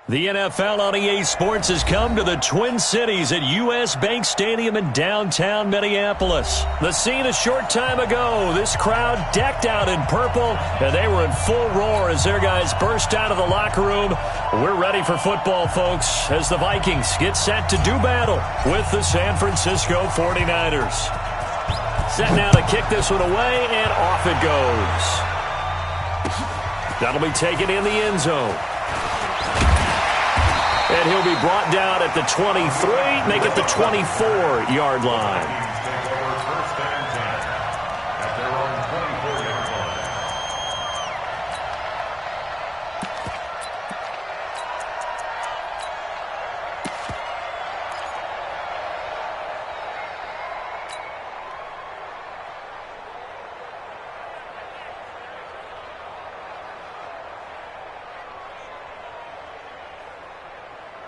The NFL on EA Sports has come to the Twin Cities at U.S. Bank Stadium in downtown Minneapolis. The scene a short time ago, this crowd decked out in purple, and they were in full roar as their guys burst out of the locker room. We're ready for football, folks, as the Vikings get set to do battle with the San Francisco 49ers. Set now to kick this one away, and off it goes. That'll be taken in the end zone. And he'll be brought down at the 23, make it the 24-yard line.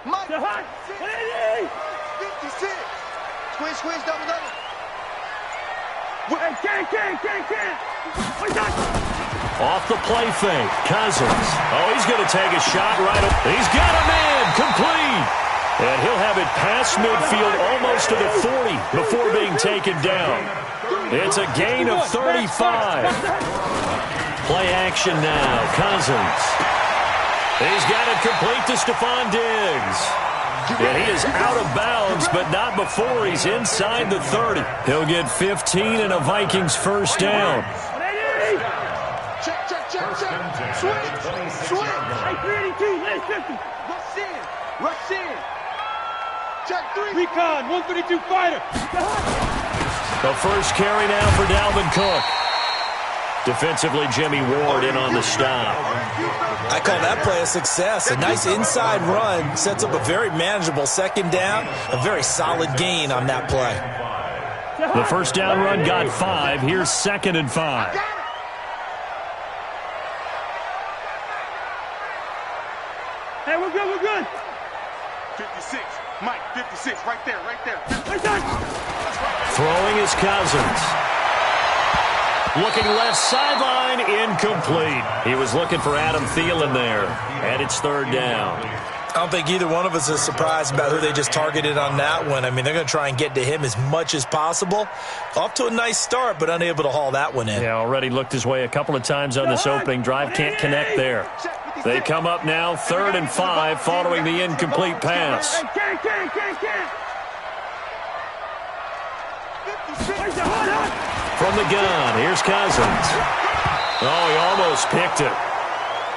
Mike, 56, squish, double. Off the play fake, Cousins. Oh, he's going to take a shot right up. He's got a man, complete. And he'll have it past midfield almost to the 40 before being taken down. It's a gain of 35. Play action now, Cousins. He's got it complete to Stephon Diggs. And he is out of bounds, but not before he's inside the 30. He'll get 15 and a Vikings first down. Check. Switch. Rush in. Check 3. Recon, 132 fighter. The first carry now for Dalvin Cook. Defensively, Jimmy Ward in on the stop. I call that play a success. A nice inside run sets up a very manageable second down. A very solid gain on that play. The first down run got 5. Here's 2nd and 5. Hey, we're good. 56, Mike, 56, right there. Throwing is Cousins. Looking left sideline, incomplete. He was looking for Adam Thielen there, and it's 3rd down. I don't think either one of us is surprised about who they just targeted on that one. I mean, they're going to try and get to him as much as possible. Off to a nice start, but unable to haul that one in. Yeah, already looked his way a couple of times on this opening drive. Can't connect there. They come up now, 3rd and 5, following the incomplete pass. From the gun, here's Cousins. Oh, he almost picked it.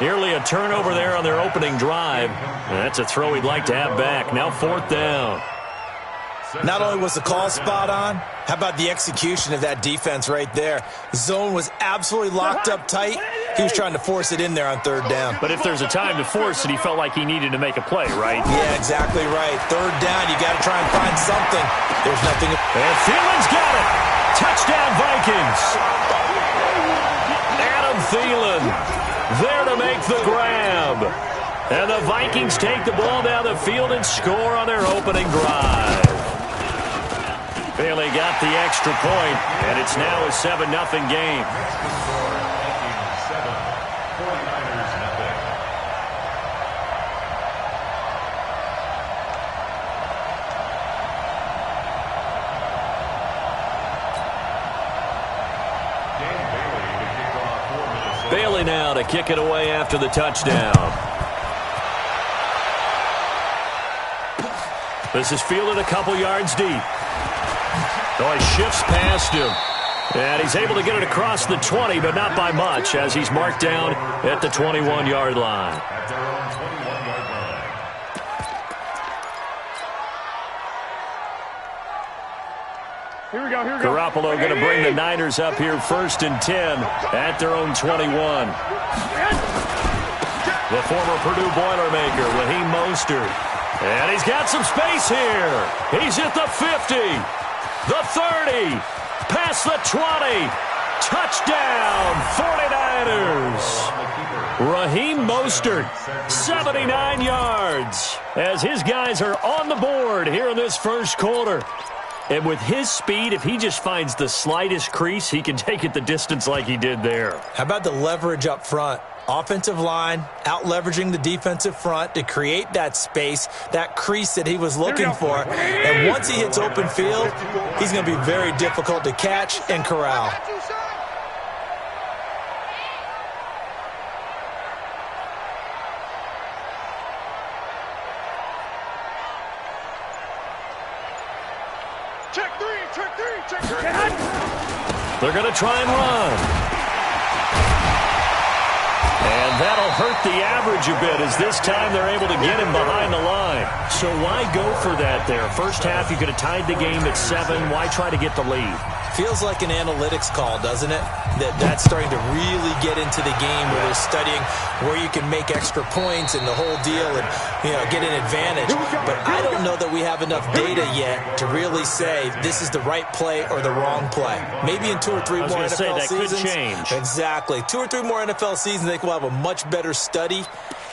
Nearly a turnover there on their opening drive. That's a throw he'd like to have back. Now 4th down. Not only was the call spot on, how about the execution of that defense right there? The zone was absolutely locked up tight. He was trying to force it in there on 3rd down. But if there's a time to force it, he felt like he needed to make a play, right? Yeah, exactly right. 3rd down, you got to try and find something. There's nothing. And Thielen's got it. Touchdown, Vikings. Adam Thielen there to make the grab. And the Vikings take the ball down the field and score on their opening drive. Bailey got the extra point, and it's now a 7-0 game. Bailey now to kick it away after the touchdown. This is fielded a couple yards deep. Oh, he shifts past him. And he's able to get it across the 20, but not by much, as he's marked down at the 21-yard line. Here we go. Garoppolo going to bring the Niners up here 1st and 10 at their own 21. The former Purdue Boilermaker, Raheem Mostert. And he's got some space here. He's at the 50, the 30, past the 20. Touchdown, 49ers. Raheem Mostert, 79 yards, as his guys are on the board here in this first quarter. And with his speed, if he just finds the slightest crease, he can take it the distance like he did there. How about the leverage up front? Offensive line out-leveraging the defensive front to create that space, that crease that he was looking for. And once he hits open field, he's going to be very difficult to catch and corral. Check three. They're going to try and run. And that'll hurt the average a bit as this time they're able to get him behind the line. So why go for that there? First half, you could have tied the game at 7. Why try to get the lead? Feels like an analytics call, doesn't it? That's starting to really get into the game where they're studying where you can make extra points and the whole deal and, get an advantage. But I don't know that we have enough data yet to really say this is the right play or the wrong play. Maybe in 2 or 3 more NFL seasons. Could change. Exactly. 2 or 3 more NFL seasons, I think we'll have a much better study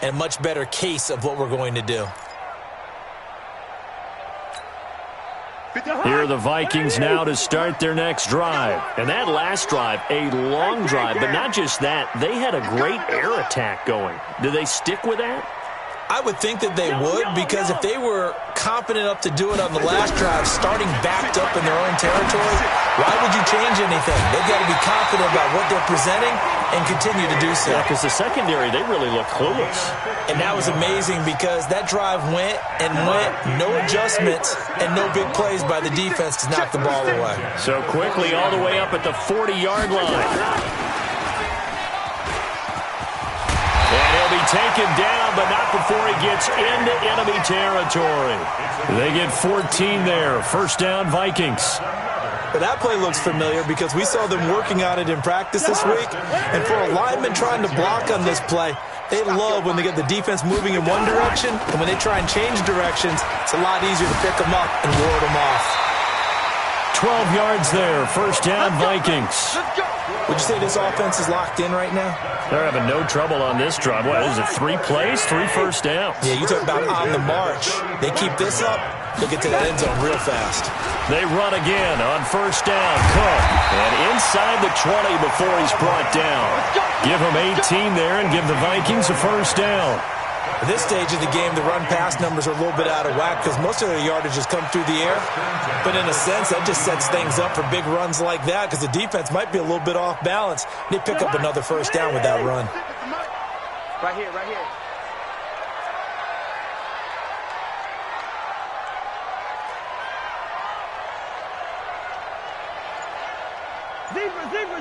and a much better case of what we're going to do. Here are the Vikings now to start their next drive. And that last drive, a long drive, but not just that. They had a great air attack going. Do they stick with that? I would think that they would, because if they were confident enough to do it on the last drive, starting backed up in their own territory, why would you change anything? They've got to be confident about what they're presenting and continue to do so. Yeah, because the secondary, they really look clueless. And that was amazing because that drive went, no adjustments, and no big plays by the defense to knock the ball away. So quickly all the way up at the 40-yard line. Taken down, but not before he gets into enemy territory. They get 14 there. First down, Vikings. But that play looks familiar because we saw them working on it in practice this week. And for a lineman trying to block on this play, they love when they get the defense moving in one direction, and when they try and change directions, it's a lot easier to pick them up and ward them off. 12 yards there. First down, Vikings. Would you say this offense is locked in right now? They're having no trouble on this drive. What is it, 3 plays, 3 first downs? Yeah, you talk about on the march. They keep this up, they'll get to that end zone real fast. They run again on first down. Cook. And inside the 20 before he's brought down. Give him 18 there and give the Vikings a first down. At this stage of the game, the run-pass numbers are a little bit out of whack because most of their yardage has come through the air. But in a sense, that just sets things up for big runs like that because the defense might be a little bit off balance. They pick up another first down with that run. Right here.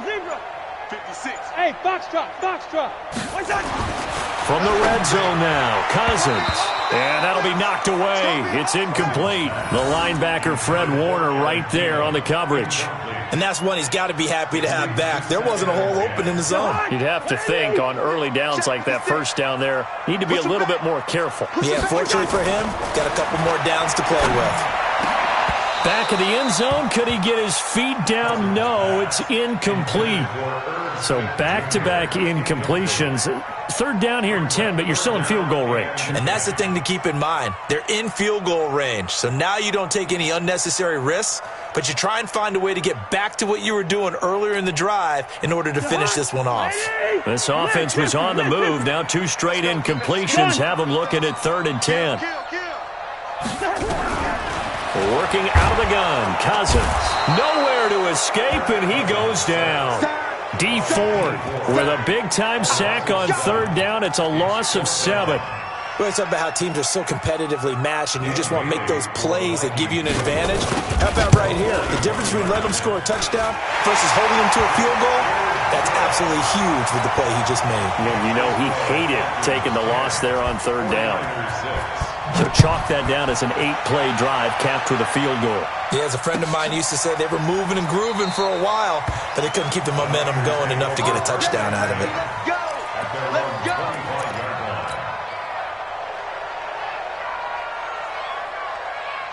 Zebra. 56. Hey, foxtrot. What's that? From the red zone now, Cousins. And that'll be knocked away. It's incomplete. The linebacker, Fred Warner, right there on the coverage. And that's one he's got to be happy to have back. There wasn't a hole open in the zone. You'd have to think on early downs like that first down there, need to be a little bit more careful. Yeah, fortunately for him, got a couple more downs to play with. Back of the end zone, could he get his feet down? No, it's incomplete. So back-to-back incompletions. Third down here in 10, but you're still in field goal range. And that's the thing to keep in mind. They're in field goal range. So now you don't take any unnecessary risks, but you try and find a way to get back to what you were doing earlier in the drive in order to finish this one off. This offense was on the move. Now 2 straight incompletions have them looking at 3rd and 10. Working out of the gun, Cousins. Nowhere to escape, and he goes down. D Ford with a big-time sack on 3rd down. It's a loss of 7. We're talking about how teams are so competitively matched, and you just want to make those plays that give you an advantage. How about right here? The difference between letting them score a touchdown versus holding them to a field goal, that's absolutely huge with the play he just made. And you know he hated taking the loss there on 3rd down. So chalk that down as an 8-play drive capped with a field goal. Yeah, as a friend of mine used to say, they were moving and grooving for a while, but they couldn't keep the momentum going enough to get a touchdown out of it. Let's go.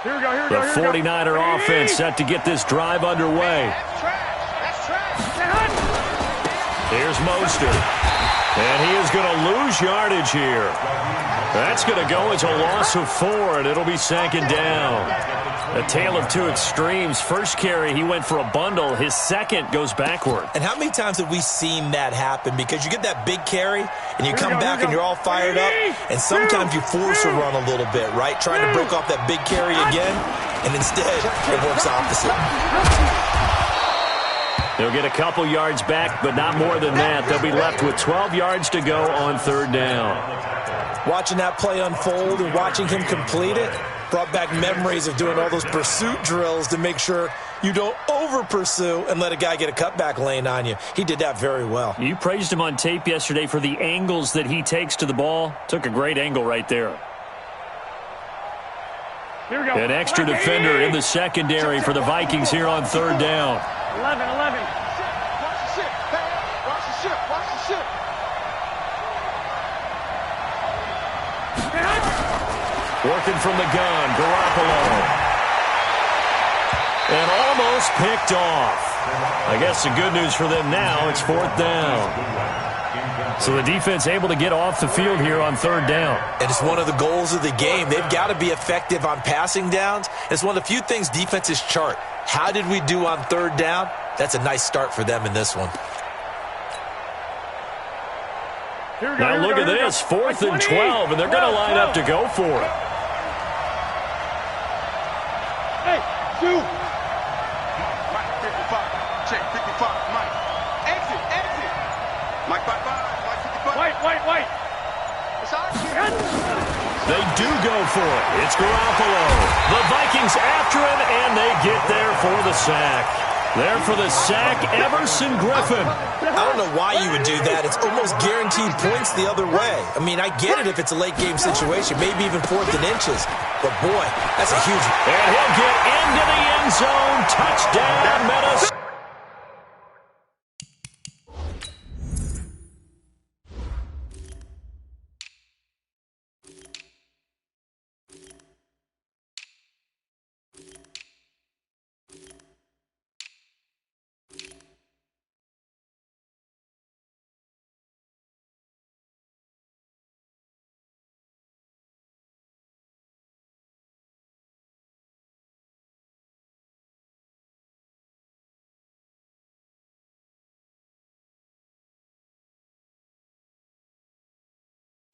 Here we go. The 49er offense set to get this drive underway. That's trash. Here's Mostert. And he is going to lose yardage here. That's going to go as a loss of 4, and it'll be 2nd down. A tale of two extremes. First carry, he went for a bundle. His second goes backward. And how many times have we seen that happen? Because you get that big carry, and you come back and you're all fired up, and sometimes you force a run a little bit, right? Trying to break off that big carry again, and instead it works opposite. They'll get a couple yards back, but not more than that. They'll be left with 12 yards to go on 3rd down. Watching that play unfold and watching him complete it brought back memories of doing all those pursuit drills to make sure you don't over-pursue and let a guy get a cutback lane on you. He did that very well. You praised him on tape yesterday for the angles that he takes to the ball. Took a great angle right there. Here we go. An extra defender in the secondary for the Vikings here on 3rd down. 11. Watch the ship. Watch the ship. Watch the ship. Working from the gun, Garoppolo. And almost picked off. I guess the good news for them now, it's 4th down. So the defense able to get off the field here on 3rd down. And it's one of the goals of the game. They've got to be effective on passing downs. It's one of the few things defenses chart. How did we do on 3rd down? That's a nice start for them in this one. Now look at this, 4th and 12, and they're going to line up to go for it. Hey, shoot. Mike, 55. Check, 55. Mike. Exit. Mike, bye-bye. Mike, 55. White. It's all right. They do go for it. It's Garoppolo. The Vikings after him, and they get there for the sack. There for the sack, Everson Griffin. I don't know why you would do that. It's almost guaranteed points the other way. I mean, I get it if it's a late-game situation, maybe even 4th and inches. But, boy, that's a huge... And he'll get into the end zone. Touchdown, Minnesota.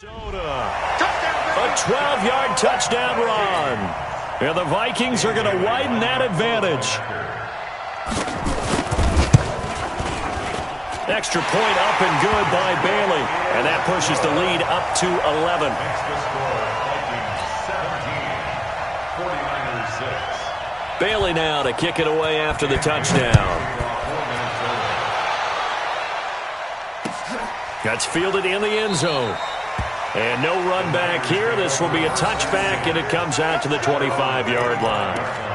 A 12-yard touchdown run. And the Vikings are going to widen that advantage. Extra point up and good by Bailey. And that pushes the lead up to 11. Bailey now to kick it away after the touchdown. That's fielded in the end zone. And no run back here. This will be a touchback, and it comes out to the 25-yard line.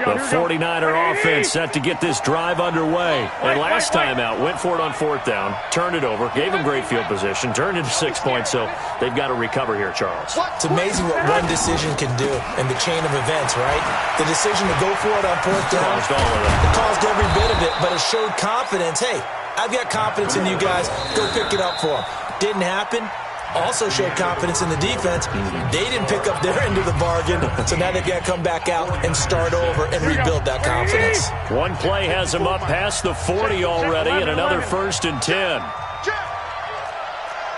The 49er offense set to get this drive underway. And last time out, went for it on 4th down, turned it over, gave them great field position, turned into 6 points, so they've got to recover here, Charles. It's amazing what one decision can do in the chain of events, right? The decision to go for it on 4th down, it caused every bit of it, but it showed confidence. Hey, I've got confidence in you guys. Go pick it up for them. Didn't happen. Also showed confidence in the defense. They didn't pick up their end of the bargain, so now they've got to come back out and start over and rebuild that confidence. One play has them up past the 40 already, and another 1st and 10.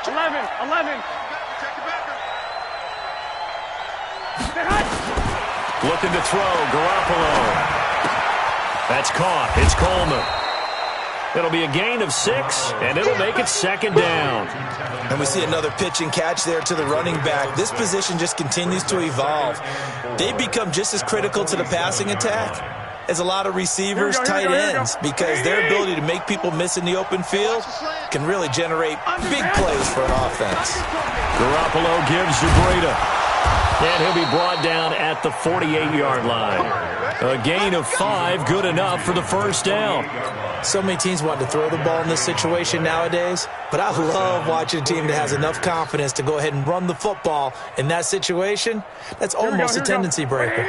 11. Looking to throw, Garoppolo. That's caught. It's Coleman. It'll be a gain of 6, and it'll make it 2nd down. And we see another pitch and catch there to the running back. This position just continues to evolve. They become just as critical to the passing attack as a lot of receivers, tight ends, because their ability to make people miss in the open field can really generate big plays for an offense. Garoppolo gives Dupree1PM. And he'll be brought down at the 48-yard line. A gain of 5, good enough for the first down. So many teams want to throw the ball in this situation nowadays, but I love watching a team that has enough confidence to go ahead and run the football. In that situation, that's almost a tendency breaker.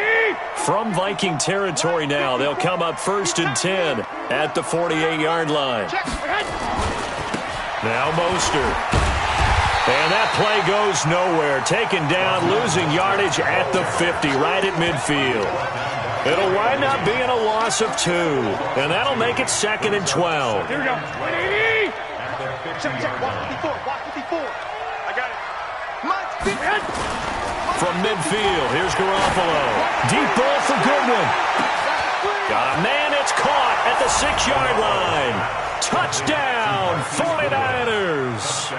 From Viking territory now, they'll come up 1st and 10 at the 48-yard line. Now Mostert. And that play goes nowhere. Taken down, losing yardage at the 50, right at midfield. It'll wind up being a loss of 2, and that'll make it 2nd and 12. Here we go. Check. Watch 54. I got it. From midfield, here's Garoppolo. Deep ball for Goodwin. Got a man, it's caught at the 6-yard line. Touchdown, 49ers.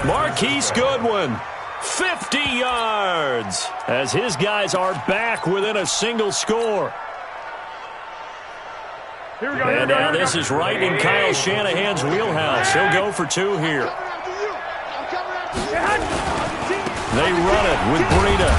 Marquise Goodwin, 50 yards, as his guys are back within a single score. Here we go. And now this is right in Kyle Shanahan's wheelhouse. He'll go for 2 here. They run it with Breida.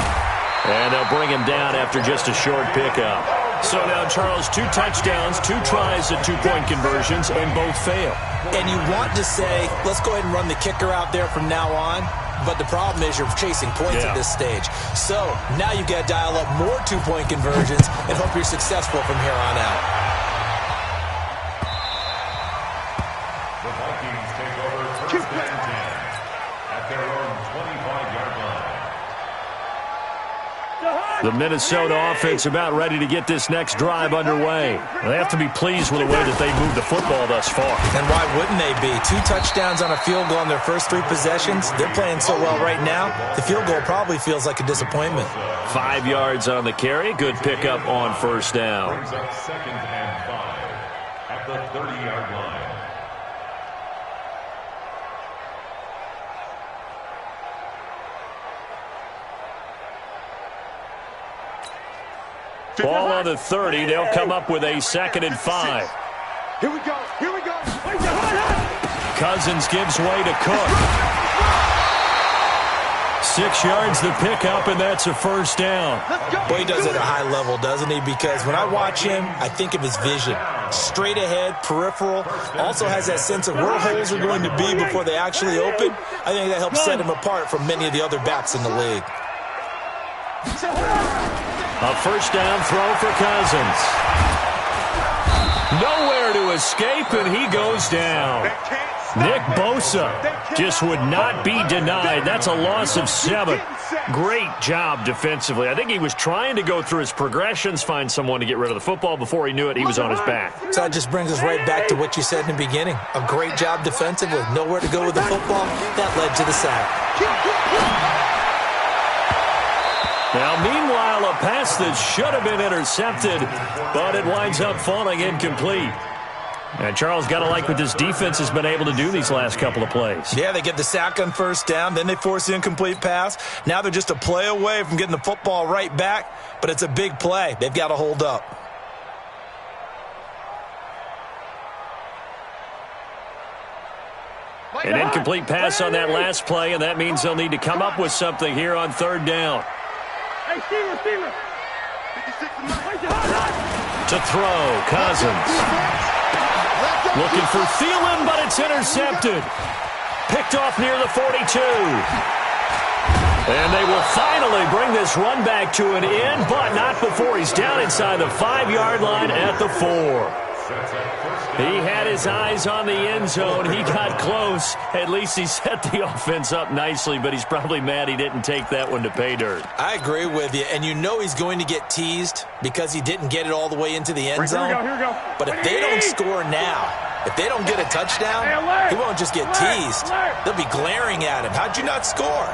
And they'll bring him down after just a short pickup. So now, Charles, 2 touchdowns, 2 tries at 2-point conversions, and both fail. And you want to say, let's go ahead and run the kicker out there from now on. But the problem is you're chasing points at this stage. So now you've got to dial up more 2-point conversions and hope you're successful from here on out. The Vikings take over 1st and 10 at their own 25-yard line. The Minnesota offense about ready to get this next drive underway. They have to be pleased with the way that they moved the football thus far. And why wouldn't they be? 2 touchdowns on a field goal in their first 3 possessions. They're playing so well right now, the field goal probably feels like a disappointment. 5 yards on the carry. Good pickup on first down. Brings up 2nd and 5 at the 30-yard line. Ball on the 30. They'll come up with a 2nd and 5. Here we go. Cousins gives way to Cook. 6 yards the pickup, and that's a first down. Boy, he does it at a high level, doesn't he? Because when I watch him, I think of his vision. Straight ahead, peripheral. Also has that sense of where holes are going to be before they actually open. I think that helps set him apart from many of the other backs in the league. A first down throw for Cousins. Nowhere to escape, and he goes down. Nick Bosa just would not be denied. That's a loss of 7. Great job defensively. I think he was trying to go through his progressions, find someone to get rid of the football. Before he knew it, he was on his back. So that just brings us right back to what you said in the beginning. A great job defensively. Nowhere to go with the football. That led to the sack. Now, meanwhile, a pass that should have been intercepted, but it winds up falling incomplete. And Charles, got to like what this defense has been able to do these last couple of plays. Yeah, they get the sack on first down, then they force the incomplete pass. Now they're just a play away from getting the football right back, but it's a big play. They've got to hold up. An incomplete pass on that last play, and that means they'll need to come up with something here on 3rd down. Hey, Steeler. To throw, Cousins. Looking for Thielen, but it's intercepted. Picked off near the 42. And they will finally bring this run back to an end, but not before he's down inside the 5-yard line at the 4. He had his eyes on the end zone. He got close. At least he set the offense up nicely, but he's probably mad he didn't take that one to pay dirt. I agree with you, and you know he's going to get teased because he didn't get it all the way into the end zone. Here we go. But if they don't score now, if they don't get a touchdown, he won't just get teased. They'll be glaring at him. How'd you not score?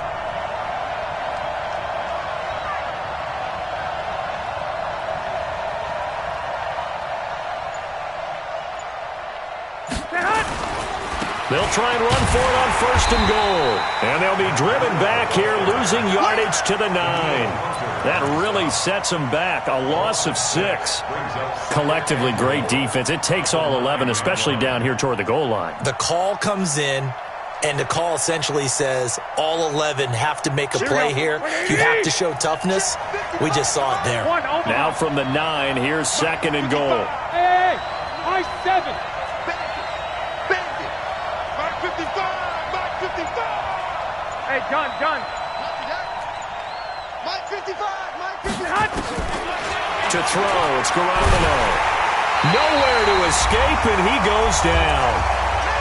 They'll try and run for it on 1st and goal. And they'll be driven back here, losing yardage to the 9. That really sets them back. A loss of 6. Collectively, great defense. It takes all 11, especially down here toward the goal line. The call comes in. And the call essentially says all 11 have to make a play here. You have to show toughness. We just saw it there. Now from the 9, here's 2nd and goal. Hey, my 7. Bandit. Mark 55. Mark 55. Hey, gun. Mike 55. Mike 55. To throw, it's Garoppolo. Nowhere to escape, and he goes down.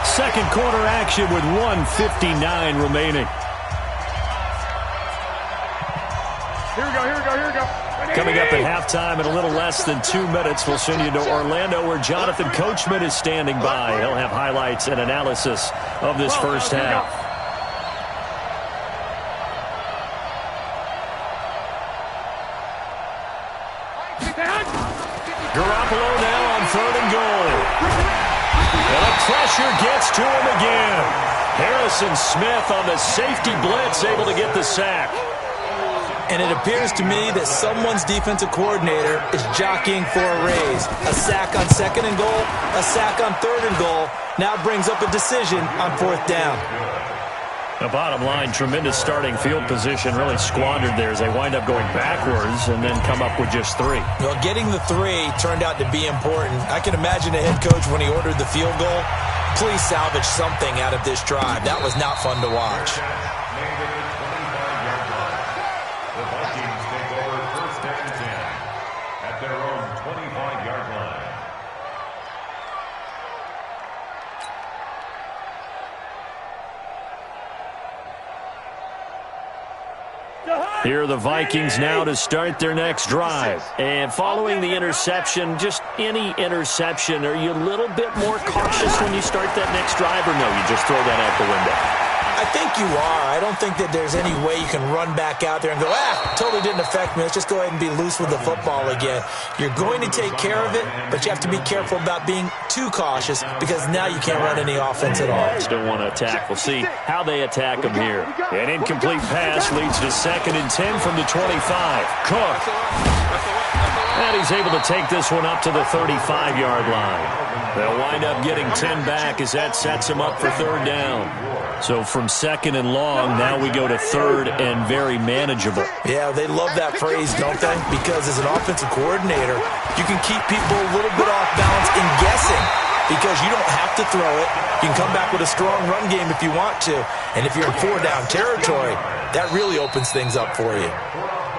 Second quarter action with 1:59 remaining. Here we go. Coming up at halftime in a little less than 2 minutes, we'll send you to Orlando where Jonathan Coachman is standing by. He'll have highlights and analysis of this first half. Garoppolo now on 3rd and goal. And the pressure gets to him again. Harrison Smith on the safety blitz, able to get the sack. And it appears to me that someone's defensive coordinator is jockeying for a raise. A sack on 2nd and goal, a sack on 3rd and goal. Now brings up a decision on 4th down. The bottom line, tremendous starting field position, really squandered there as they wind up going backwards and then come up with just 3. Well, getting the 3 turned out to be important. I can imagine the head coach when he ordered the field goal. Please salvage something out of this drive. That was not fun to watch. The Vikings take over 1st and 10 at their own 25-yard line. Here are the Vikings now to start their next drive. And following the interception, just any interception, are you a little bit more cautious when you start that next drive, or no, you just throw that out the window? I think you are. I don't think that there's any way you can run back out there and go, totally didn't affect me. Let's just go ahead and be loose with the football again. You're going to take care of it, but you have to be careful about being too cautious because now you can't run any offense at all. Still want to attack. We'll see how they attack him here. An incomplete pass leads to 2nd and 10 from the 25. Cook. And he's able to take this one up to the 35-yard line. They'll wind up getting 10 back as that sets him up for 3rd down. So from 2nd and long, now we go to 3rd and very manageable. Yeah, they love that phrase, don't they? Because as an offensive coordinator, you can keep people a little bit off balance in guessing because you don't have to throw it. You can come back with a strong run game if you want to. And if you're in 4-down territory, that really opens things up for you.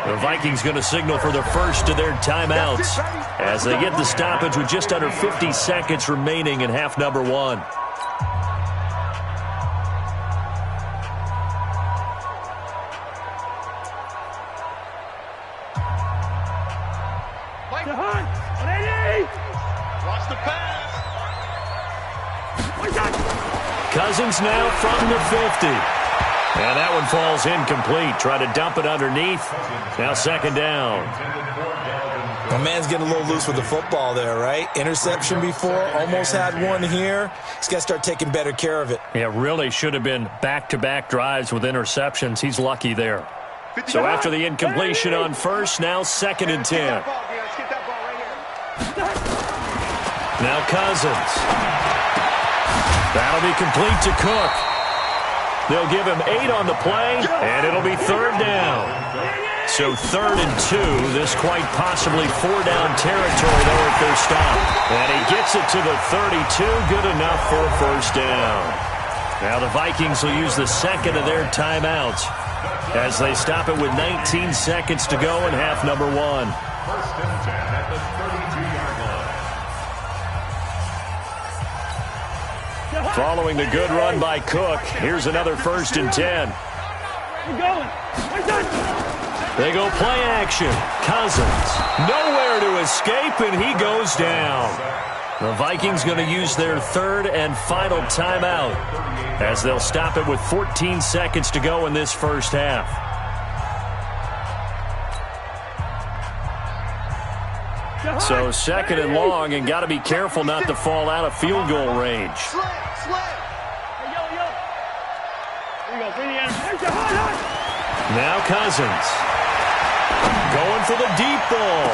The Vikings going to signal for the first of their timeouts as they get the stoppage with just under 50 seconds remaining in half number 1. Watch the pass. Cousins now from the 50. And that one falls incomplete. Try to dump it underneath. Now 2nd down. My man's getting a little loose with the football there, right? Interception before, almost had one here. He's got to start taking better care of it. Yeah, really should have been back-to-back drives with interceptions. He's lucky there. So after the incompletion on 1st, now 2nd and 10. Now Cousins. That'll be complete to Cook. They'll give him 8 on the play, and it'll be 3rd down. So 3rd and 2. This quite possibly 4-down territory though if they're stopped. And he gets it to the 32. Good enough for a 1st down. Now the Vikings will use the 2nd of their timeouts as they stop it with 19 seconds to go in half number 1. 1st and 10 at the 32-yard line. Following the good run by Cook, here's another 1st and 10. They go play action. Cousins, nowhere to escape, and he goes down. The Vikings going to use their 3rd and final timeout as they'll stop it with 14 seconds to go in this first half. So 2nd and long, and got to be careful not to fall out of field goal range. Now Cousins going for the deep ball.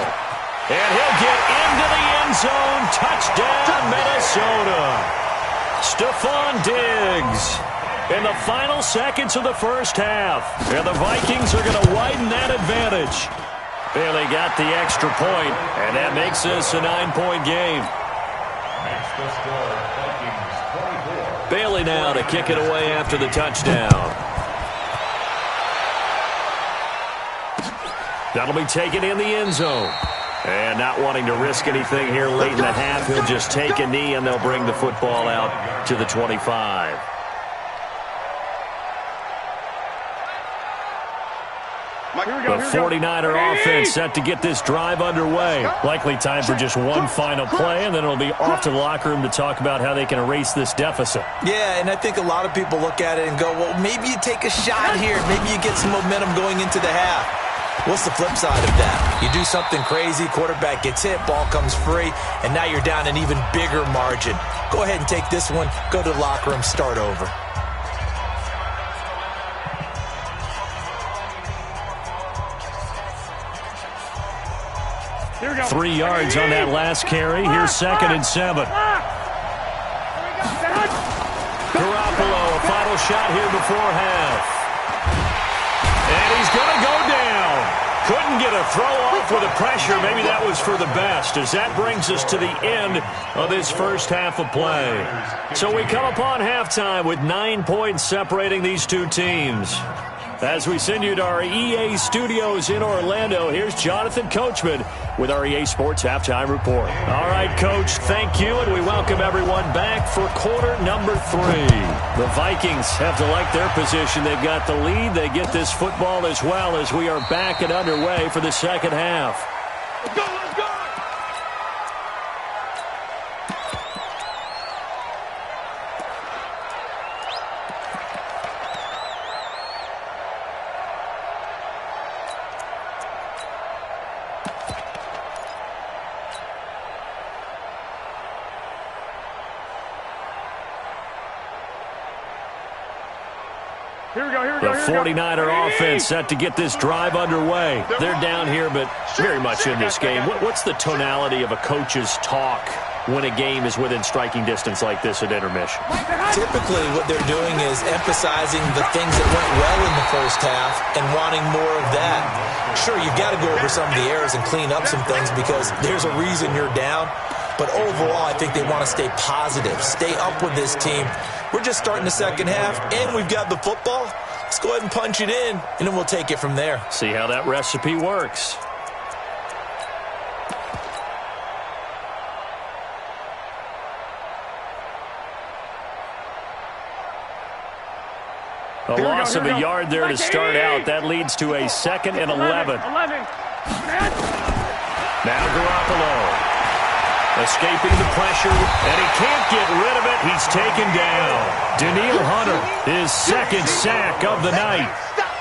And he'll get into the end zone. Touchdown, Minnesota. Stephon Diggs. in the final seconds of the first half. And the Vikings are going to widen that advantage. Bailey got the extra point, and that makes this a 9-point game. Makes the score Vikings 24. Bailey now to kick it away after the touchdown. That'll be taken in the end zone. And not wanting to risk anything here late in the half, he'll just take a knee, and they'll bring the football out to the 25. The 49er offense set to get this drive underway. Likely time for just one final play, and then it'll be off to the locker room to talk about how they can erase this deficit. Yeah, and I think a lot of people look at it and go, well, maybe you take a shot here. Maybe you get some momentum going into the half. What's the flip side of that? You do something crazy, quarterback gets hit, ball comes free, and now you're down an even bigger margin. Go ahead and take this one, go to the locker room, start over. 3 yards on that last carry. Here's 2nd and 7. Garoppolo, a final shot here before half. And he's going to go down. Couldn't get a throw off with the pressure. Maybe that was for the best, as that brings us to the end of this first half of play. So we come upon halftime with 9 points separating these two teams. As we send you to our EA studios in Orlando, here's Jonathan Coachman with our EA Sports Halftime Report. All right, Coach, thank you, and we welcome everyone back for quarter number 3. The Vikings have to like their position. They've got the lead. They get this football as well as we are back and underway for the second half. Let's go, let's go! The 49er offense set to get this drive underway. They're down here, but very much in this game. What's the tonality of a coach's talk when a game is within striking distance like this at intermission? Typically, what they're doing is emphasizing the things that went well in the first half and wanting more of that. Sure, you've got to go over some of the errors and clean up some things because there's a reason you're down. But overall, I think they want to stay positive, stay up with this team. We're just starting the second half, and we've got the football. Let's go ahead and punch it in, and then we'll take it from there. See how that recipe works. A loss of a yard there to start out. That leads to a 2nd and 11. Now Garoppolo. Escaping the pressure, and he can't get rid of it. He's taken down. Daniil Hunter, his 2nd sack of the night.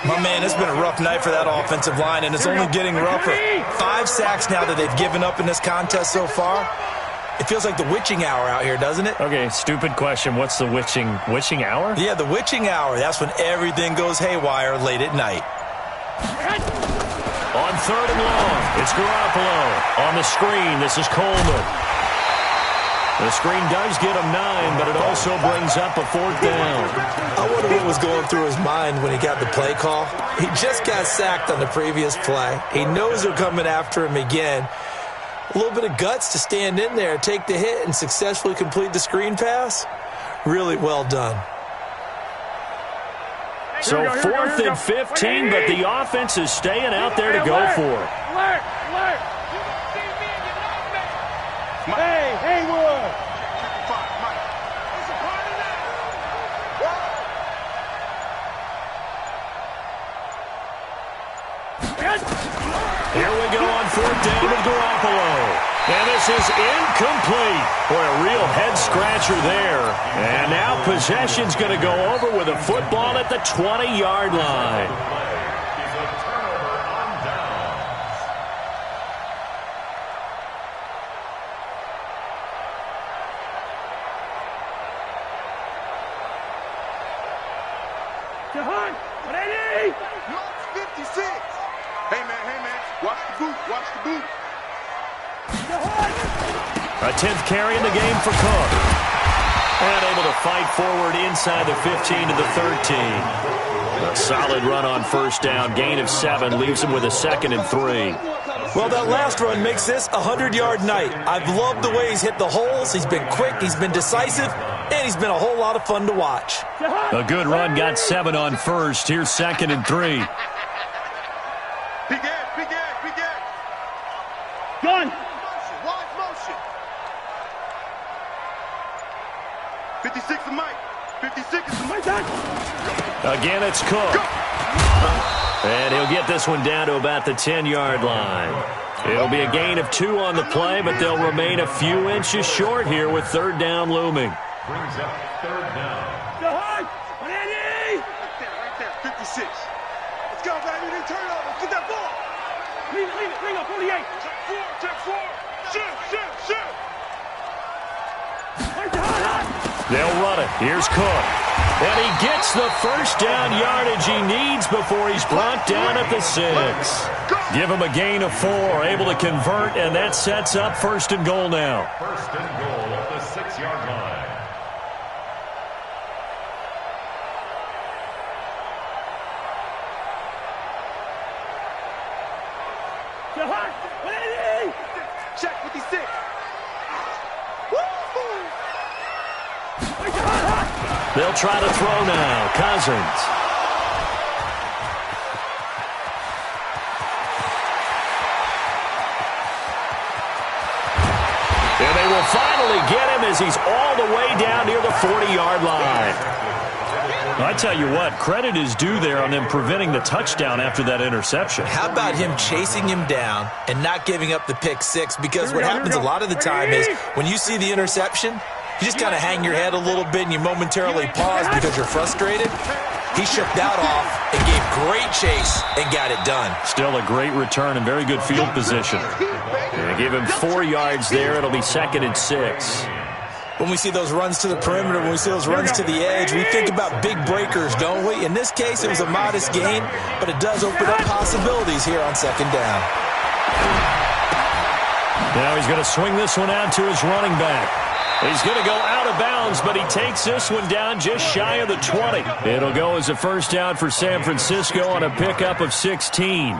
My man, it's been a rough night for that offensive line, and it's only getting rougher. 5 sacks now that they've given up in this contest so far. It feels like the witching hour out here, doesn't it? Okay, stupid question. What's the witching hour? Yeah, the witching hour. That's when everything goes haywire late at night. On 3rd and long, it's Garoppolo. On the screen, this is Coleman. The screen does get him 9, but it also brings up a 4th down. I wonder what was going through his mind when he got the play call. He just got sacked on the previous play. He knows they're coming after him again. A little bit of guts to stand in there, take the hit, and successfully complete the screen pass. Really well done. So 4th and 15, but the offense is staying out there to go for it. Hey, Haywood! Here we go on 4th down with Garoppolo. And this is incomplete. Boy, a real head-scratcher there. And now possession's going to go over with a football at the 20-yard line. Jahan, ready? 56. Hey, man, watch the boot, watch the boot. A 10th carry in the game for Cook. And able to fight forward inside the 15 to the 13. A solid run on first down. Gain of 7 leaves him with a 2nd and 3. Well, that last run makes this a 100-yard night. I've loved the way he's hit the holes. He's been quick, he's been decisive, and he's been a whole lot of fun to watch. A good run, got 7 on first. Here's 2nd and 3. Big ass, big ass, big ass. Gun. Motion, wide motion. 56 to Mike. 56 is My time. Again, it's Cook. And he'll get this one down to about the 10-yard line. It'll be a gain of 2 on the play, but they'll remain a few inches short here with 3rd down looming. Brings up 3rd down. Jahan. Ready. right there. 56. Let's go, baby. They turn over. Get that ball. Leave it. Bring up 48. Check 4. Shift. Right, Jahan. They'll run it. Here's Cook. And he gets the first down yardage he needs before he's brought down at the 6. Give him a gain of 4, able to convert, and that sets up 1st and goal now. 1st and goal at the 6-yard line. Jahan. Ready. Check 56. Right, Jahan. They'll try to throw now. Cousins. And they will finally get him as he's all the way down near the 40-yard line. I tell you what, credit is due there on them preventing the touchdown after that interception. How about him chasing him down and not giving up the pick 6? Because what happens a lot of the time is when you see the interception, you just kind of hang your head a little bit and you momentarily pause because you're frustrated. He shook that off and gave great chase and got it done. Still a great return and very good field position. They give him 4 yards there. It'll be 2nd and 6. When we see those runs to the perimeter, when we see those runs to the edge, we think about big breakers, don't we? In this case, it was a modest gain, but it does open up possibilities here on 2nd down. Now he's going to swing this one out to his running back. He's going to go out of bounds, but he takes this one down just shy of the 20. It'll go as a first down for San Francisco on a pickup of 16.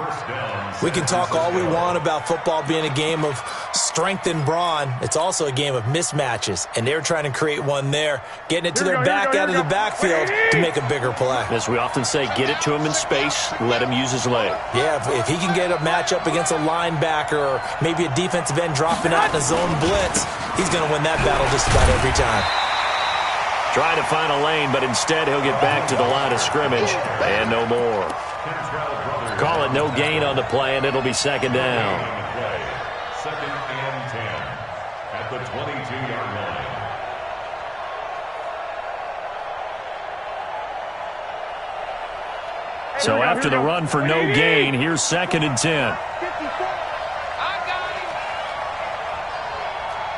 We can talk all we want about football being a game of strength and brawn. It's also a game of mismatches, and they're trying to create one there, getting it to their back out of the backfield to make a bigger play. As we often say, get it to him in space, let him use his leg. Yeah, if he can get a matchup against a linebacker or maybe a defensive end dropping out in a zone blitz, he's going to win that battle just about every time. Trying to find a lane, but instead he'll get back to the line of scrimmage and no more. Call it no gain on the play, and it'll be 2nd down. 2nd and 10 at the 22-yard line. So after the run for no gain, here's 2nd and 10.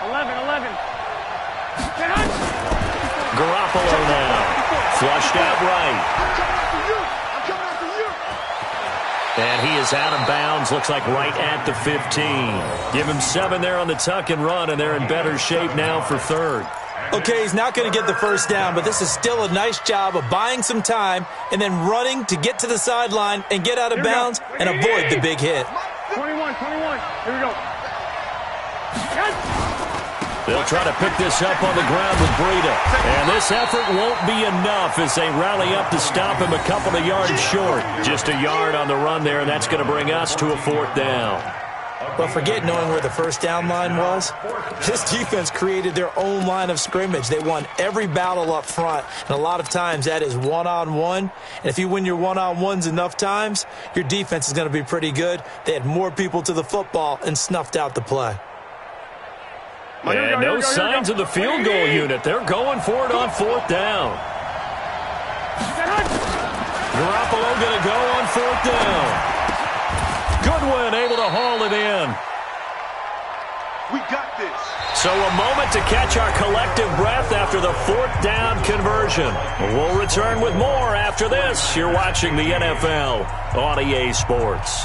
11. 11. Garoppolo now. Flushed out right. And he is out of bounds, looks like right at the 15. Give him 7 there on the tuck and run, and they're in better shape now for 3rd. Okay, he's not going to get the first down, but this is still a nice job of buying some time and then running to get to the sideline and get out of bounds and avoid the big hit. 21. Here we go. They'll try to pick this up on the ground with Breida. And this effort won't be enough as they rally up to stop him a couple of yards short. Just a yard on the run there, and that's going to bring us to a 4th down. But forget knowing where the first down line was. This defense created their own line of scrimmage. They won every battle up front, and a lot of times that is one-on-one. And if you win your one-on-ones enough times, your defense is going to be pretty good. They had more people to the football and snuffed out the play. And no signs of the field goal unit. They're going for it on 4th down. Garoppolo going to go on 4th down. Goodwin able to haul it in. We got this. So a moment to catch our collective breath after the 4th down conversion. We'll return with more after this. You're watching the NFL on EA Sports.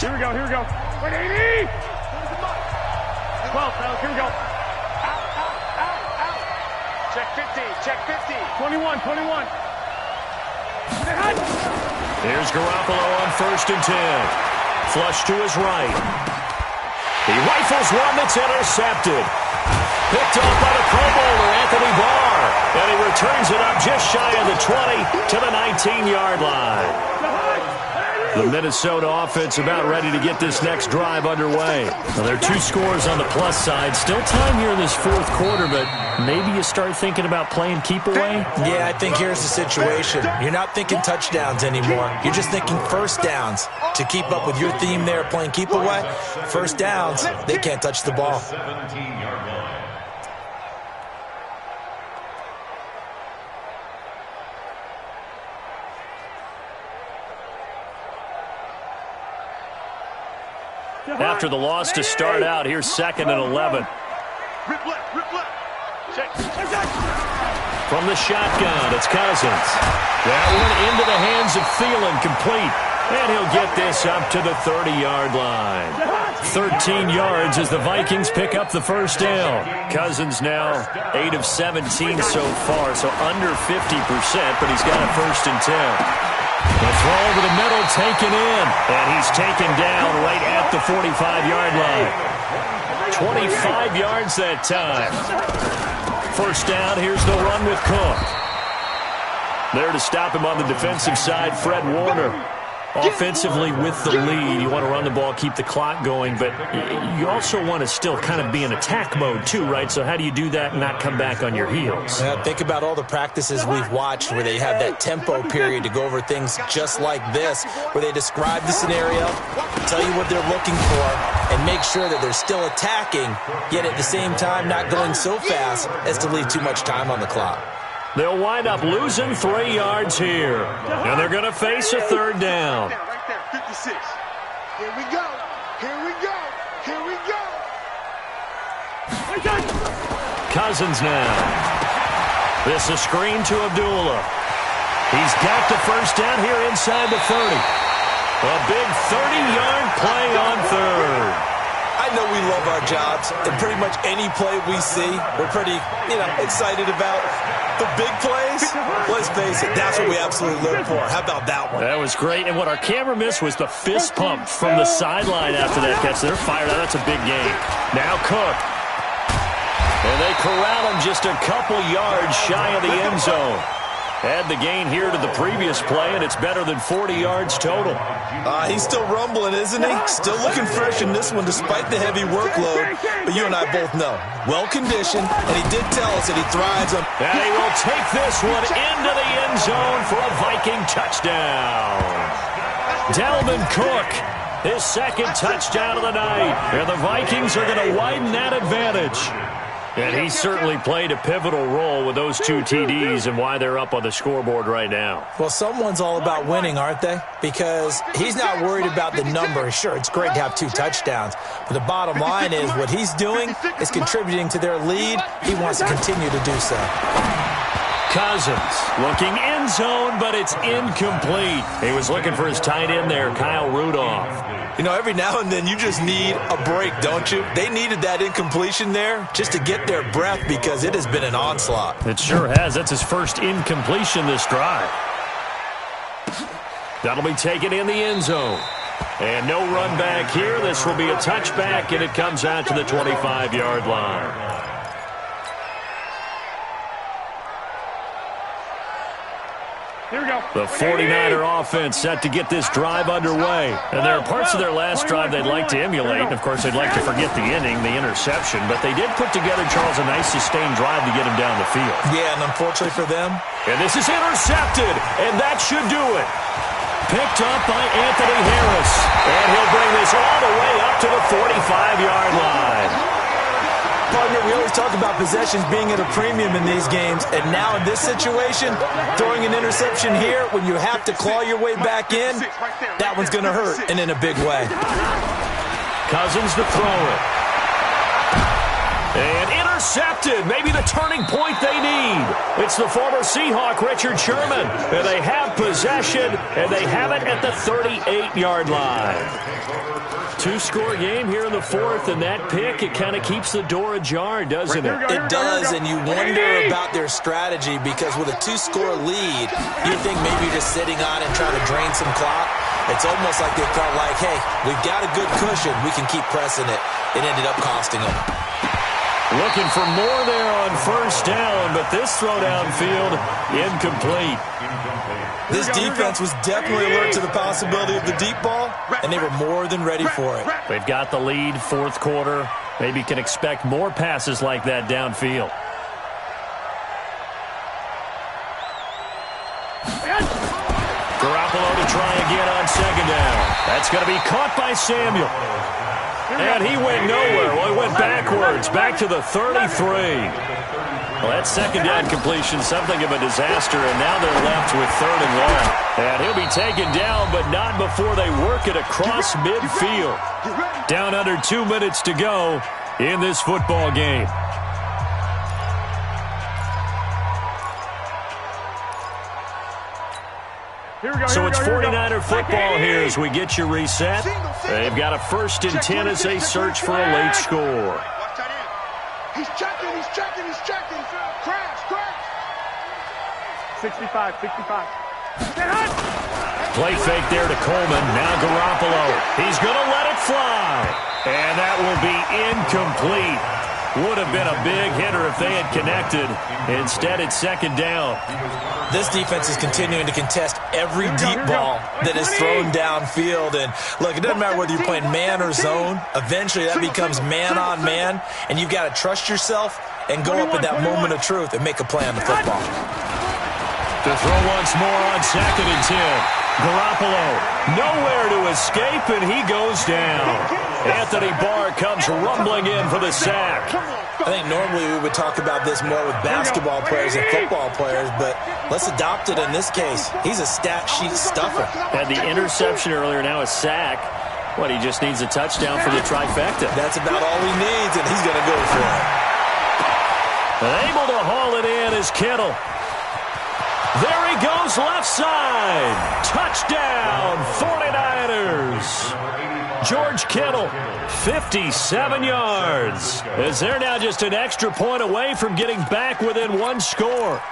Here we go. 180. 12, fellas, here we go. Check 15. Check 15. 21. 21. Here's Garoppolo on 1st and 10. Flush to his right. He rifles one that's intercepted. Picked off by the Pro Bowler, Anthony Barr. And he returns it up just shy of the 20 to the 19-yard line. The Minnesota offense about ready to get this next drive underway. Well, there are 2 scores on the plus side. Still time here in this 4th quarter, but maybe you start thinking about playing keep away? Yeah, I think here's the situation. You're not thinking touchdowns anymore. You're just thinking first downs. To keep up with your theme there, playing keep away, first downs, they can't touch the ball. 17-yard line. After the loss to start out, here's 2nd and 11. Rip left, rip left. Check. From the shotgun, it's Cousins. That one into the hands of Thielen, complete. And he'll get this up to the 30-yard line. 13 yards as the Vikings pick up the first down. Cousins now 8 of 17 so far, so under 50%, but he's got a 1st and 10. The throw over the middle, taken in, and he's taken down right at the 45-yard line. 25 yards that time. First down, here's the run with Cook. There to stop him on the defensive side, Fred Warner. Offensively with the lead, you want to run the ball, keep the clock going, but you also want to still kind of be in attack mode too, right? So how do you do that and not come back on your heels? Yeah, think about all the practices we've watched where they have that tempo period to go over things just like this, where they describe the scenario, tell you what they're looking for, and make sure that they're still attacking, yet at the same time not going so fast as to leave too much time on the clock. They'll wind up losing 3 yards here. And they're going to face a 3rd down. Right there, 56. Here we go. Here we go. Here we go. Cousins now. This is a screen to Abdullah. He's got the first down here inside the 30. A big 30-yard play on 3rd. I know we love our jobs, and pretty much any play we see, we're pretty, excited about. The big plays, let's face it, that's what we absolutely live for. How about that one? That was great, and what our camera missed was the fist pump from the sideline after that catch. They're fired out. That's a big game. Now Cook. And they corral him just a couple yards shy of the end zone. Add the gain here to the previous play, and it's better than 40 yards total. He's still rumbling, isn't he? Still looking fresh in this one despite the heavy workload. But you and I both know, well-conditioned, and he did tell us that he thrives on... And he will take this one into the end zone for a Viking touchdown. Dalvin Cook, his 2nd touchdown of the night. And the Vikings are going to widen that advantage. And he certainly played a pivotal role with those 2 TDs and why they're up on the scoreboard right now. Well, someone's all about winning, aren't they? Because he's not worried about the number. Sure, it's great to have 2 touchdowns. But the bottom line is what he's doing is contributing to their lead. He wants to continue to do so. Cousins looking end zone, but it's incomplete. He was looking for his tight end there, Kyle Rudolph. Every now and then you just need a break, don't you? They needed that incompletion there just to get their breath because it has been an onslaught. It sure has. That's his first incompletion this drive. That'll be taken in the end zone. And no run back here. This will be a touchback, and it comes out to the 25-yard line. Here we go. The 49er offense set to get this drive underway. And there are parts of their last drive they'd like to emulate. And, of course, they'd like to forget the inning, the interception. But they did put together, Charles, a nice sustained drive to get him down the field. Yeah, and unfortunately for them. And this is intercepted, and that should do it. Picked up by Anthony Harris. And he'll bring this all the way up to the 45-yard line. Partner, we always talk about possessions being at a premium in these games, and now in this situation, throwing an interception here when you have to claw your way back in, that one's going to hurt, and in a big way. Cousins to throw it. And intercepted. Maybe the turning point they need. It's the former Seahawk, Richard Sherman. And they have possession, and they have it at the 38-yard line. Two-score game here in the fourth, and that pick, it kind of keeps the door ajar, doesn't it? It does, and you wonder about their strategy because with a two-score lead, you think maybe you're just sitting on it and trying to drain some clock. It's almost like they felt like, hey, we've got a good cushion. We can keep pressing it. It ended up costing them. Looking for more there on first down, but this throw downfield, incomplete. This defense was definitely alert to the possibility of the deep ball, and they were more than ready for it. They've got the lead, fourth quarter. Maybe can expect more passes like that downfield. Garoppolo to try again on second down. That's going to be caught by Samuel. And he went nowhere. Well, he went backwards, back to the 33. Well, that second down completion, something of a disaster, and now they're left with third and long. And he'll be taken down, but not before they work it across midfield. Down under 2 minutes to go in this football game. So it's 49er football here as we get you reset. They've got a 1st and 10 as they search for a late score. He's checking. Crash. 65. Play fake there to Coleman. Now Garoppolo. He's going to let it fly. And that will be incomplete. Would have been a big hitter if they had connected. Instead, it's second down. This defense is continuing to contest every deep ball that is thrown downfield. And, look, it doesn't matter whether you're playing man or zone. Eventually, that becomes man-on-man, and you've got to trust yourself and go up at that moment of truth and make a play on the football. To throw once more on 2nd and 10. Garoppolo, nowhere to escape, and he goes down. Anthony Barr comes rumbling in for the sack. I think normally we would talk about this more with basketball players and football players, but let's adopt it in this case. He's a stat sheet stuffer. Had the interception earlier, now a sack. What, he just needs a touchdown for the trifecta. That's about all he needs, and he's going to go for it. Able to haul it in is Kittle. There he goes, left side. Touchdown, 49ers. George Kittle, 57 yards. As they're now just an extra point away from getting back within one score.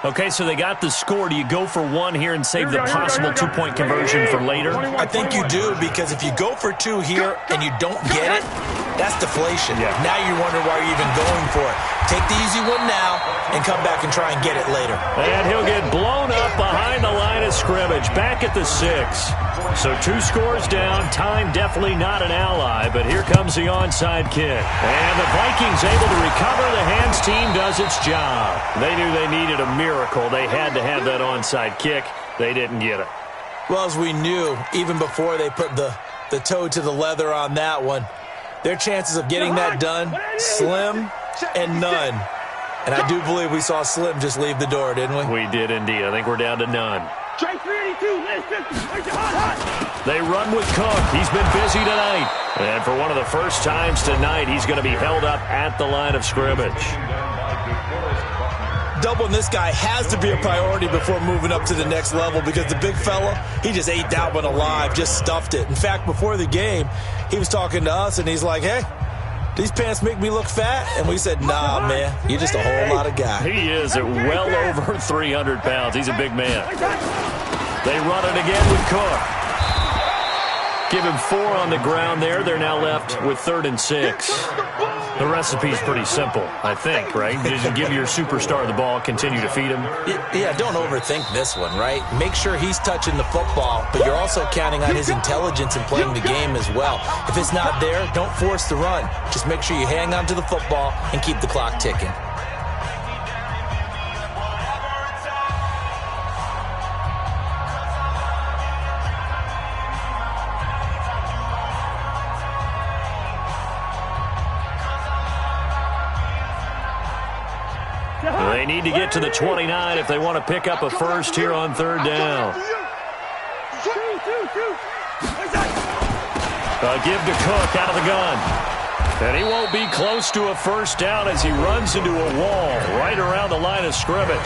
Okay, so they got the score. Do you go for one here and save the possible two-point conversion for later? I think you do, because if you go for two here and you don't get it, that's deflation. Yeah. Now you wonder why you're even going for it. Take the easy one now and come back and try and get it later. And he'll get blown up behind the line of scrimmage, back at the 6. So 2 scores down. Time definitely not an ally, but here comes the onside kick. And the Vikings able to recover. The hands team does its job. They knew they needed a miracle. They had to have that onside kick. They didn't get it. Well, as we knew, even before they put the toe to the leather on that one, their chances of getting that done, slim and none. And I do believe we saw Slim just leave the door, didn't we? We did indeed. I think we're down to none. They run with Cook. He's been busy tonight. And for one of the first times tonight, he's going to be held up at the line of scrimmage. Doubling this guy has to be a priority before moving up to the next level, because the big fella, he just ate that one alive, just stuffed it. In fact, before the game, he was talking to us, and he's like, hey, these pants make me look fat? And we said, nah, man, you're just a whole lot of guy. He is at well over 300 pounds. He's a big man. They run it again with Cook. Give him 4 on the ground there. They're now left with 3rd and 6. The recipe's pretty simple, I think, right? Just give your superstar the ball, continue to feed him. Yeah, don't overthink this one, right? Make sure he's touching the football, but you're also counting on his intelligence in playing the game as well. If it's not there, don't force the run. Just make sure you hang on to the football and keep the clock ticking. They need to get to the 29 if they want to pick up a first here on 3rd down. A give to Cook out of the gun. And he won't be close to a first down as he runs into a wall right around the line of scrimmage.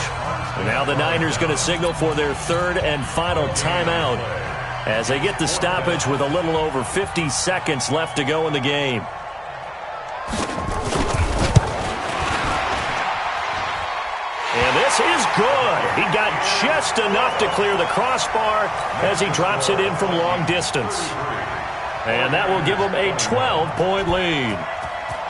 And now the Niners going to signal for their third and final timeout as they get the stoppage with a little over 50 seconds left to go in the game. And this is good. He got just enough to clear the crossbar as he drops it in from long distance. And that will give them a 12-point lead.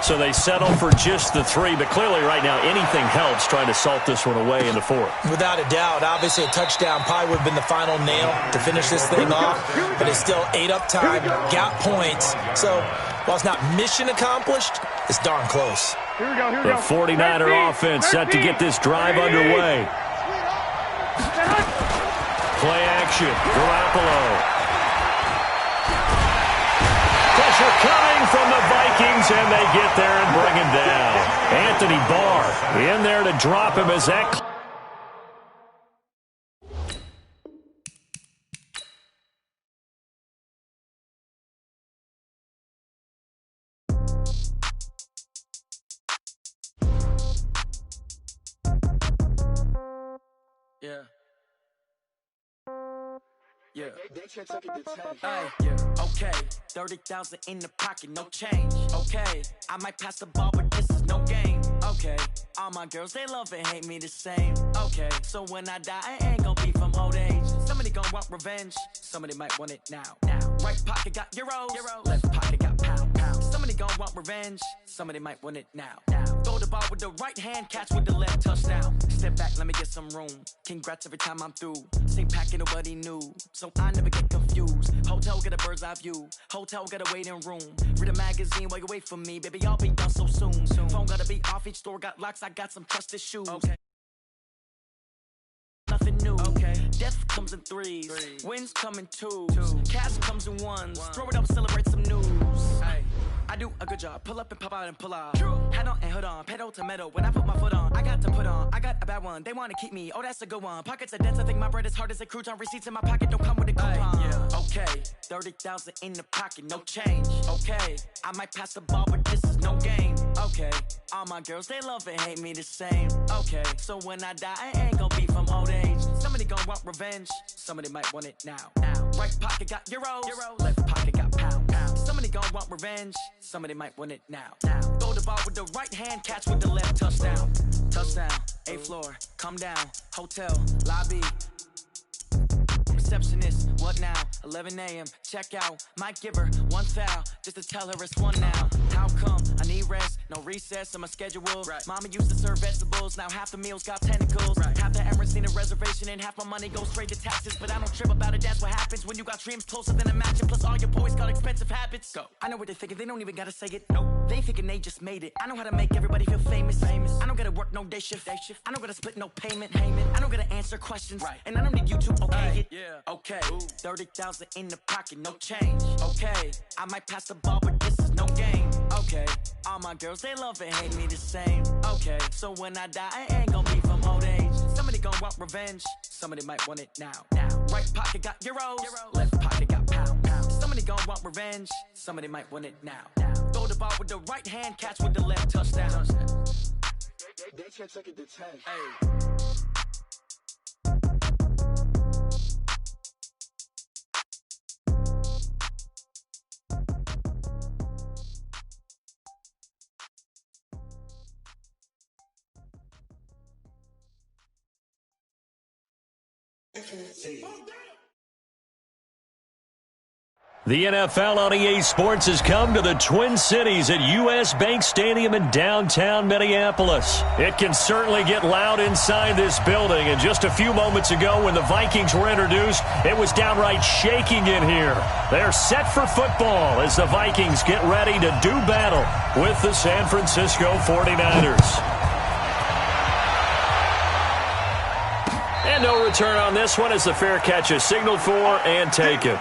So they settle for just the 3, but clearly right now anything helps trying to salt this one away in the 4th. Without a doubt, obviously a touchdown probably would have been the final nail to finish this thing off, but it's still ate up time, got points. So while it's not mission accomplished, it's darn close. Here we go. The 49er offense set to get this drive underway. Play action, Garoppolo. Pressure coming from the Vikings, and they get there and bring him down. Anthony Barr in there to drop him as that. Yeah. Hey, yeah. Okay. 30,000 in the pocket, no change. Okay. I might pass the ball, but this is no game. Okay. All my girls, they love and hate me the same. Okay. So when I die, I ain't gonna be from old age. Somebody gonna want revenge. Somebody might want it now. Right pocket got euros. Left pocket got pound. Somebody gonna want revenge. Somebody might want it now. Throw the ball with the right hand, catch with the left, touchdown. Step back, let me get some room. Congrats every time I'm through. Same packet, nobody knew. So I never get confused. Hotel get a bird's eye view. Hotel got a waiting room. Read a magazine while you wait for me. Baby, I'll be done so soon. Phone gotta be off, each store got locks. I got some trusted shoes. Okay. Nothing new. Okay. Death comes in threes. Wins come in twos. Cash comes in ones. Throw it up, celebrate some news. Hey. I do a good job. Pull up and pop out and pull out. Head on and hood on. Pedal to metal. When I put my foot on, I got to put on. I got a bad one. They want to keep me. Oh, that's a good one. Pockets are dense. I think my bread is hard as a crouton. Receipts in my pocket don't come with a coupon. Yeah. Okay. 30,000 in the pocket. No change. Okay. I might pass the ball, but this is no game. Okay. All my girls, they love and hate me the same. Okay. So when I die, I ain't gonna be from old age. Somebody gonna want revenge. Somebody might want it now. Right pocket got euros. Left pocket got pound. Somebody gonna want revenge. Somebody might want it now. Throw the ball with the right hand, catch with the left, touchdown. Touchdown, 8th floor, come down, hotel, lobby. Receptionist, what now? 11 a.m., check out. Might give her one foul, just to tell her it's one now. How come? I need rest, no recess on my schedule. Right. Mama used to serve vegetables, now half the meals got tentacles. Right. Half the Emirates need a reservation and half my money goes straight to taxes. But I don't trip about it, that's what happens when you got dreams closer than a mansion. Plus all your boys got expensive habits. Go. I know what they're thinking, they don't even gotta say it. Nope. They thinking they just made it. I know how to make everybody feel famous. I don't gotta work no day shift. I don't gotta split no payment. I don't gotta answer questions. Right. And I don't need you to okay it. Yeah. Okay. 30,000 in the pocket, no change. Okay. I might pass the ball, but this is no game. Okay. All my girls, they love and hate me the same. Okay. So when I die, I ain't gonna be from old age. Somebody gonna want revenge. Somebody might want it now. Right pocket got euros. Left pocket got pound. Somebody gonna want revenge. Somebody might want it now. Throw the ball with the right hand, catch with the left, touchdown. They can't take it to 10. Hey. The NFL on EA Sports has come to the Twin Cities at US Bank Stadium in downtown Minneapolis. It can certainly get loud inside this building, and just a few moments ago when the Vikings were introduced, it was downright shaking in here. They're set for football as the Vikings get ready to do battle with the San Francisco 49ers. And no return on this one as the fair catch is signaled for and taken.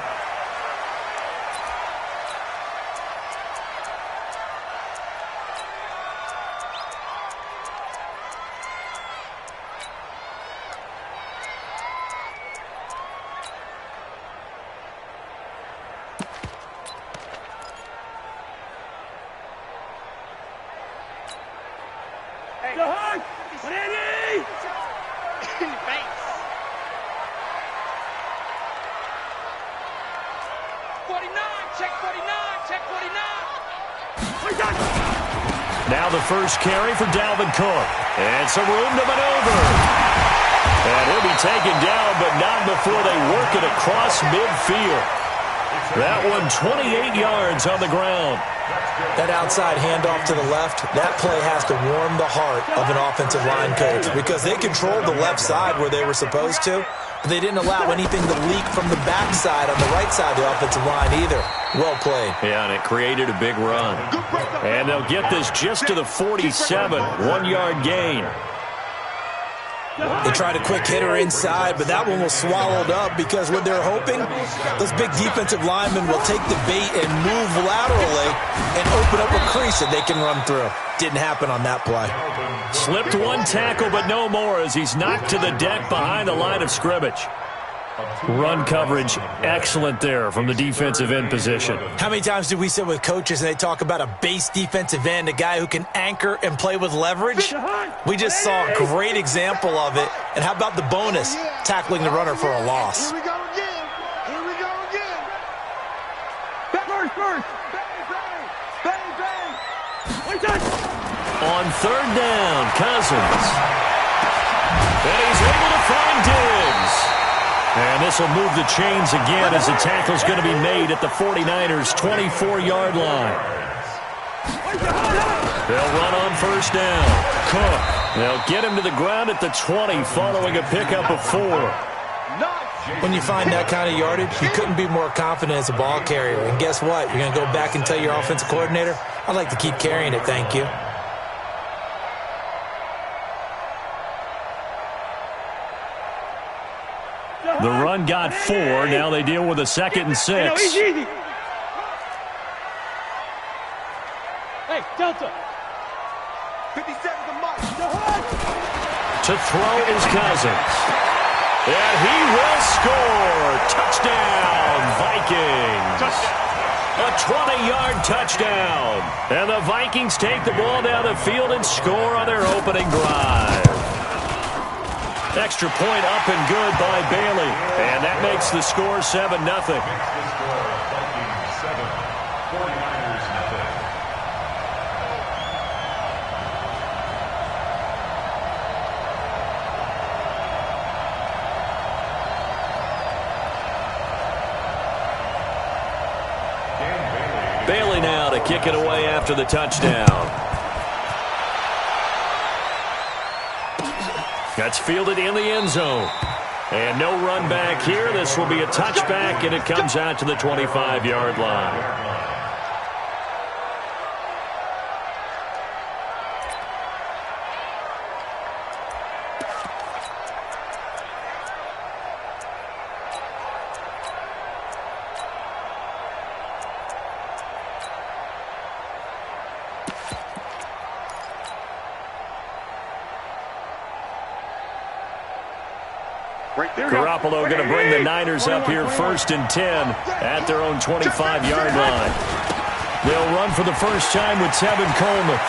Now the first carry for Dalvin Cook. And some room to maneuver. And he'll be taken down, but not before they work it across midfield. That one 28 yards on the ground. That outside handoff to the left, that play has to warm the heart of an offensive line coach because they controlled the left side where they were supposed to, but they didn't allow anything to leak from the backside on the right side of the offensive line either. Well played. Yeah, and it created a big run. And they'll get this just to the 47, 1-yard gain. They tried a quick hitter inside, but that one was swallowed up because what they're hoping, those big defensive linemen will take the bait and move laterally and open up a crease that they can run through. Didn't happen on that play. Slipped one tackle, but no more as he's knocked to the deck behind the line of scrimmage. Run coverage, excellent there from the defensive end position. How many times do we sit with coaches and they talk about a base defensive end, a guy who can anchor and play with leverage? We just saw a great example of it. And how about the bonus, tackling the runner for a loss? Here we go again. Here we go again. First. Bang. On third down, Cousins. And he's able to find Diggs. And this will move the chains again as the tackle's going to be made at the 49ers' 24-yard line. They'll run on first down. Cook. They'll get him to the ground at the 20 following a pickup of 4. When you find that kind of yardage, you couldn't be more confident as a ball carrier. And guess what? You're going to go back and tell your offensive coordinator, I'd like to keep carrying it, thank you. The run got 4. Now they deal with a 2nd and 6. Easy. Hey, Delta. 57 the mark. To throw is Cousins. And he will score. Touchdown, Vikings. A 20-yard touchdown. And the Vikings take the ball down the field and score on their opening drive. Extra point up and good by Bailey. And that makes the score 7-0. Bailey now to kick it away after the touchdown. That's fielded in the end zone. And no run back here. This will be a touchback, and it comes out to the 25-yard line. Garoppolo going to bring the Niners up here 1st and 10 at their own 25-yard line. They'll run for the first time with Tevin Coleman.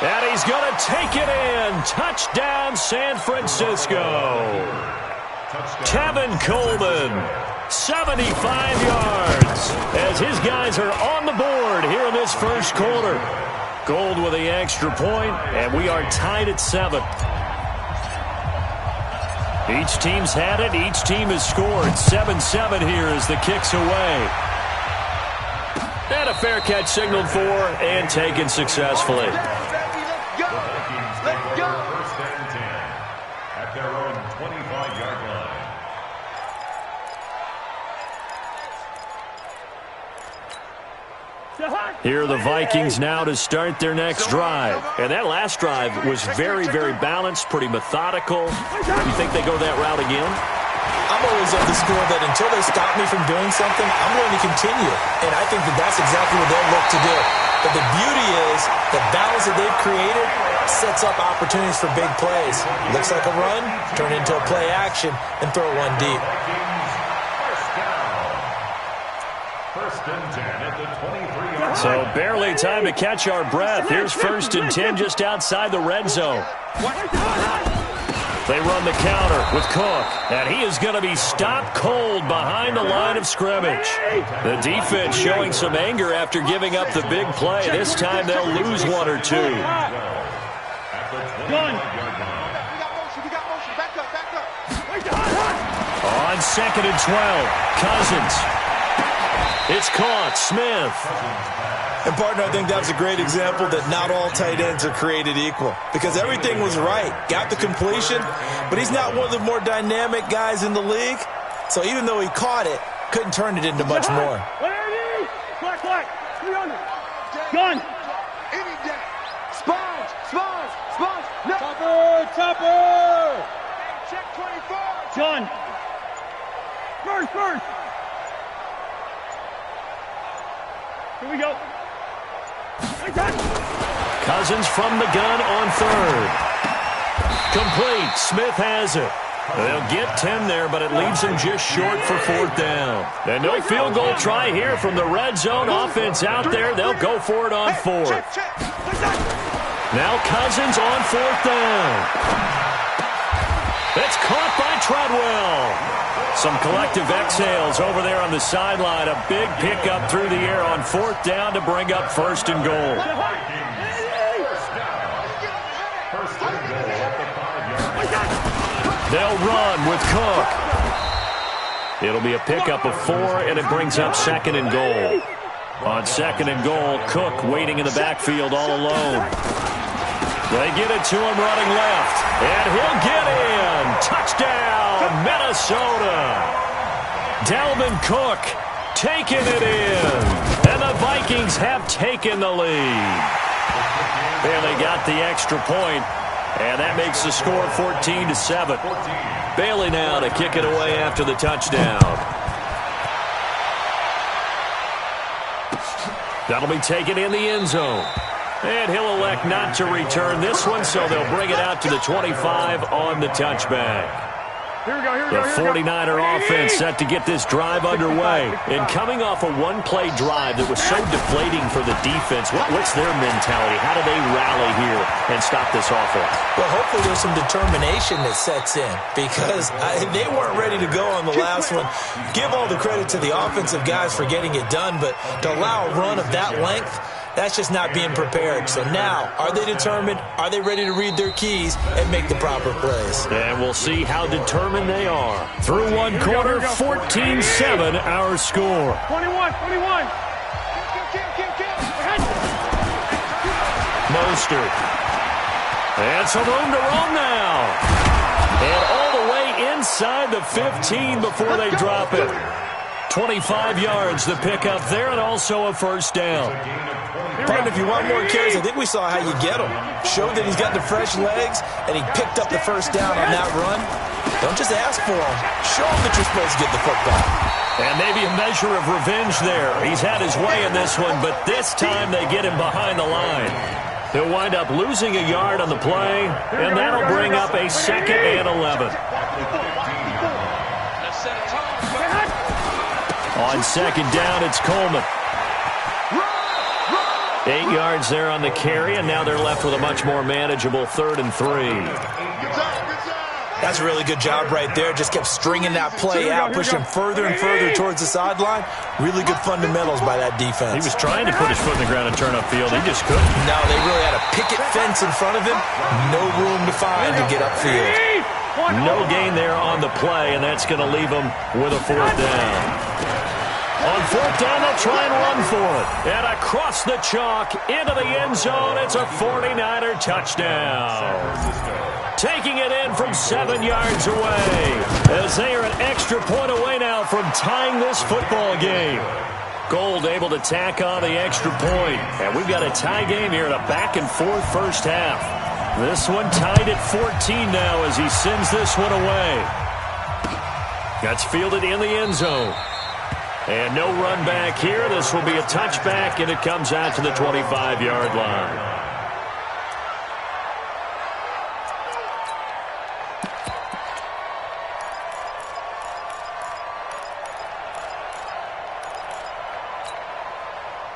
And he's going to take it in. Touchdown, San Francisco. Tevin Coleman, 75 yards, as his guys are on the board here in this first quarter. Gold with the extra point, and we are tied at 7. Each team's had it. Each team has scored. 7-7 here as the kick's away. And a fair catch signaled for and taken successfully. Let's go. First and 10 at their own 25-yard line. Here are the Vikings now to start their next drive. And that last drive was very, very balanced, pretty methodical. You think they go that route again? I'm always of the school that until they stop me from doing something, I'm going to continue. And I think that that's exactly what they'll look to do. But the beauty is the balance that they've created sets up opportunities for big plays. Looks like a run, turn into a play action, and throw one deep. First and 10 at the 23-yard So barely time to catch our breath. Here's first and 10 just outside the red zone. They run the counter with Cook, and he is going to be stopped cold behind the line of scrimmage. The defense showing some anger after giving up the big play. This time they'll lose one or two. On second and 12, Cousins. It's caught, Smith. And, partner, I think that's a great example that not all tight ends are created equal. Because everything was right. Got the completion, but he's not one of the more dynamic guys in the league. So even though he caught it, couldn't turn it into much more. Clock. 300. Gun. Any day. Sponge. No. Chopper. Check 24. John. First. Here we go. Cousins from the gun on third. Complete. Smith has it. They'll get 10 there, but it leaves them just short for fourth down. And no field goal try here from the red zone. Offense out there. They'll go for it on fourth. Now Cousins on fourth down. It's caught by Treadwell. Some collective exhales over there on the sideline. A big pickup through the air on fourth down to bring up first and goal. They'll run with Cook. It'll be a pickup of 4, and it brings up second and goal. On second and goal, Cook waiting in the backfield all alone. They get it to him running left, and he'll get in. Touchdown, Minnesota. Dalvin Cook taking it in, and the Vikings have taken the lead. And they got the extra point, and that makes the score 14-7. Bailey now to kick it away after the touchdown. That'll be taken in the end zone. And he'll elect not to return this one, so they'll bring it out to the 25 on the touchback. The 49er offense set to get this drive underway. And coming off a one-play drive that was so deflating for the defense, what's their mentality? How do they rally here and stop this offense? Well, hopefully there's some determination that sets in because they weren't ready to go on the last one. Give all the credit to the offensive guys for getting it done, but to allow a run of that length, that's just not being prepared. So now, are they determined? Are they ready to read their keys and make the proper plays? And we'll see how determined they are. Through one quarter, 14-7 our score. 21. Mostert. And some room to roam now. And all the way inside the 15 before they drop it. 25 yards the pickup there, and also a first down. Partner, if you want more carries, I think we saw how you get them. Showed that he's got the fresh legs, and he picked up the first down on that run. Don't just ask for them. Show him that you're supposed to get the football. And maybe a measure of revenge there. He's had his way in this one, but this time they get him behind the line. He'll wind up losing a yard on the play, and that'll bring up a second and 11. On second down, it's Coleman. 8 yards there on the carry, and now they're left with a much more manageable 3rd and 3. That's a really good job right there. Just kept stringing that play out, pushing further and further towards the sideline. Really good fundamentals by that defense. He was trying to put his foot in the ground and turn upfield. He just couldn't. No, they really had a picket fence in front of him. No room to find to get upfield. No gain there on the play, and that's going to leave him with a 4th down. On 4th down, they'll try and run for it. And across the chalk, into the end zone, it's a 49er touchdown. Taking it in from 7 yards away, as they are an extra point away now from tying this football game. Gold able to tack on the extra point. And we've got a tie game here in a back-and-forth first half. This one tied at 14 now as he sends this one away. That's fielded in the end zone. And no run back here. This will be a touchback, and it comes out to the 25-yard line.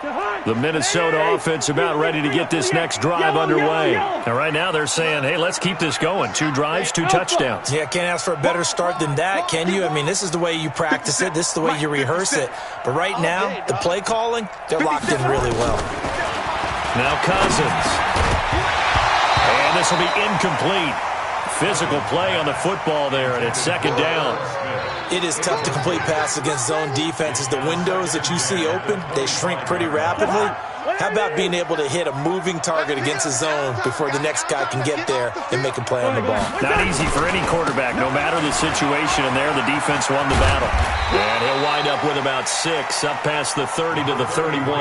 The Minnesota offense about ready to get this next drive underway. And right now they're saying, hey, let's keep this going. 2 drives, 2 touchdowns. Yeah, can't ask for a better start than that, can you? I mean, this is the way you practice it. This is the way you rehearse it. But right now, the play calling, they're locked in really well. Now Cousins. And this will be incomplete. Physical play on the football there, and it's 2nd down. It is tough to complete passes against zone defenses. The windows that you see open, they shrink pretty rapidly. How about being able to hit a moving target against a zone before the next guy can get there and make a play on the ball? Not easy for any quarterback, no matter the situation, and there the defense won the battle. And he'll wind up with about 6, up past the 30 to the 31.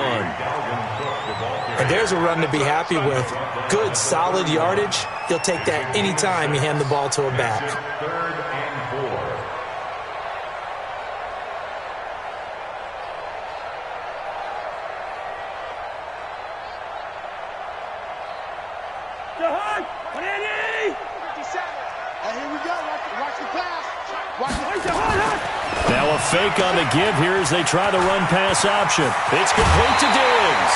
And there's a run to be happy with. Good, solid yardage. He'll take that anytime you hand the ball to a back. 3rd and 4. Now a fake on the give here as they try the run-pass option. It's complete to Diggs.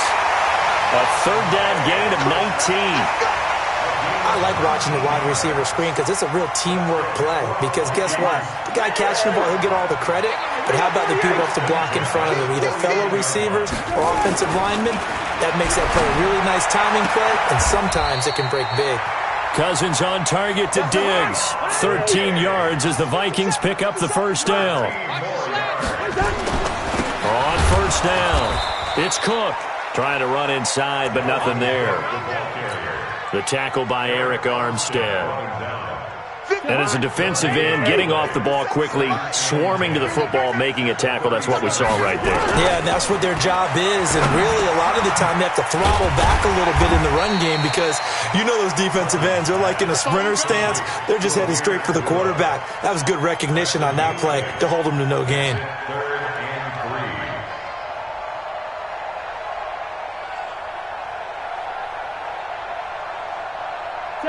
A 3rd down gain of 19. I like watching the wide receiver screen because it's a real teamwork play. Because guess what? The guy catching the ball, he'll get all the credit. But how about the people who have to block in front of him, either fellow receivers or offensive linemen? That makes that play a really nice timing play, and sometimes it can break big. Cousins on target to Diggs. 13 yards as the Vikings pick up the 1st down. On 1st down, it's Cook. Trying to run inside, but nothing there. The tackle by Eric Armstead. And as a defensive end, getting off the ball quickly, swarming to the football, making a tackle, that's what we saw right there. Yeah, and that's what their job is. And really, a lot of the time, they have to throttle back a little bit in the run game because you know those defensive ends, they're like in a sprinter stance. They're just headed straight for the quarterback. That was good recognition on that play to hold them to no gain. 3rd and 3.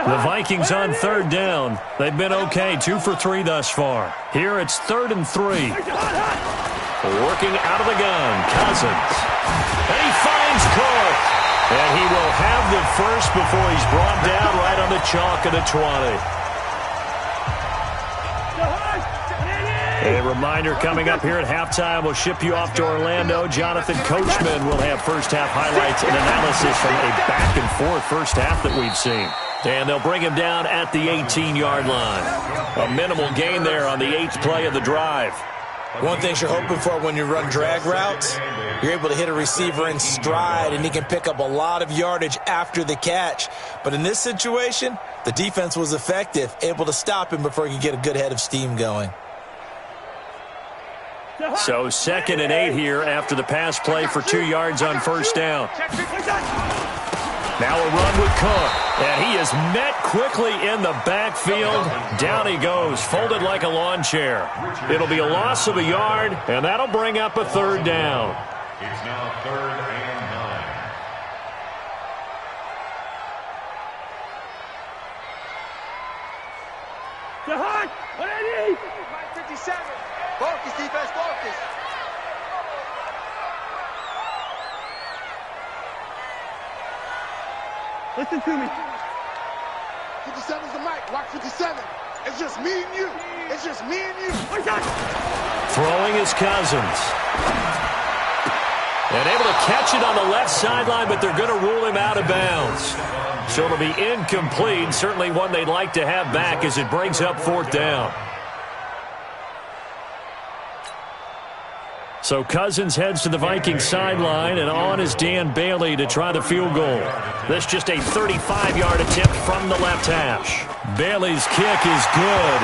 The Vikings on 3rd down. They've been okay, 2 for 3 thus far. Here it's 3rd and 3. Working out of the gun, Cousins. And he finds Cook. And he will have the first before he's brought down right on the chalk of the 20. A reminder coming up here at halftime. We'll ship you off to Orlando. Jonathan Coachman will have first-half highlights and analysis from a back-and-forth first half that we've seen. And they'll bring him down at the 18-yard line. A minimal gain there on the 8th play of the drive. One thing you're hoping for when you run drag routes, you're able to hit a receiver in stride, and he can pick up a lot of yardage after the catch. But in this situation, the defense was effective, able to stop him before he could get a good head of steam going. So 2nd and 8 here after the pass play for 2 yards on 1st down. Now a run with Cook, and he is met quickly in the backfield. Down he goes, folded like a lawn chair. It'll be a loss of a yard, and that'll bring up a 3rd down. It's now 3rd and 9. 57. Focus, defense, focus. Listen to me. 57's the mic. Watch 57. It's just me and you. It's just me and you. Throwing is Cousins. And able to catch it on the left sideline, but they're going to rule him out of bounds. So it'll be incomplete. Certainly one they'd like to have back as it brings up 4th down. So Cousins heads to the Vikings sideline, and on is Dan Bailey to try the field goal. This just a 35-yard attempt from the left hash. Bailey's kick is good,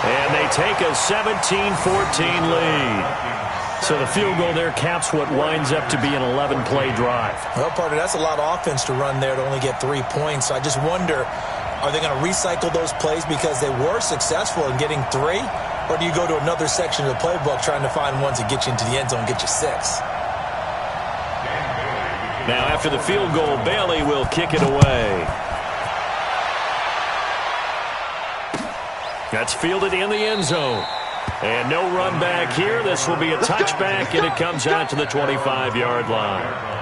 and they take a 17-14 lead. So the field goal there caps what winds up to be an 11-play drive. Well, partner, that's a lot of offense to run there to only get 3 points. So I just wonder, are they going to recycle those plays because they were successful in getting 3? Or do you go to another section of the playbook trying to find ones that get you into the end zone and get you 6? Now after the field goal, Bailey will kick it away. That's fielded in the end zone. And no run back here. This will be a touchback, and it comes out to the 25-yard line.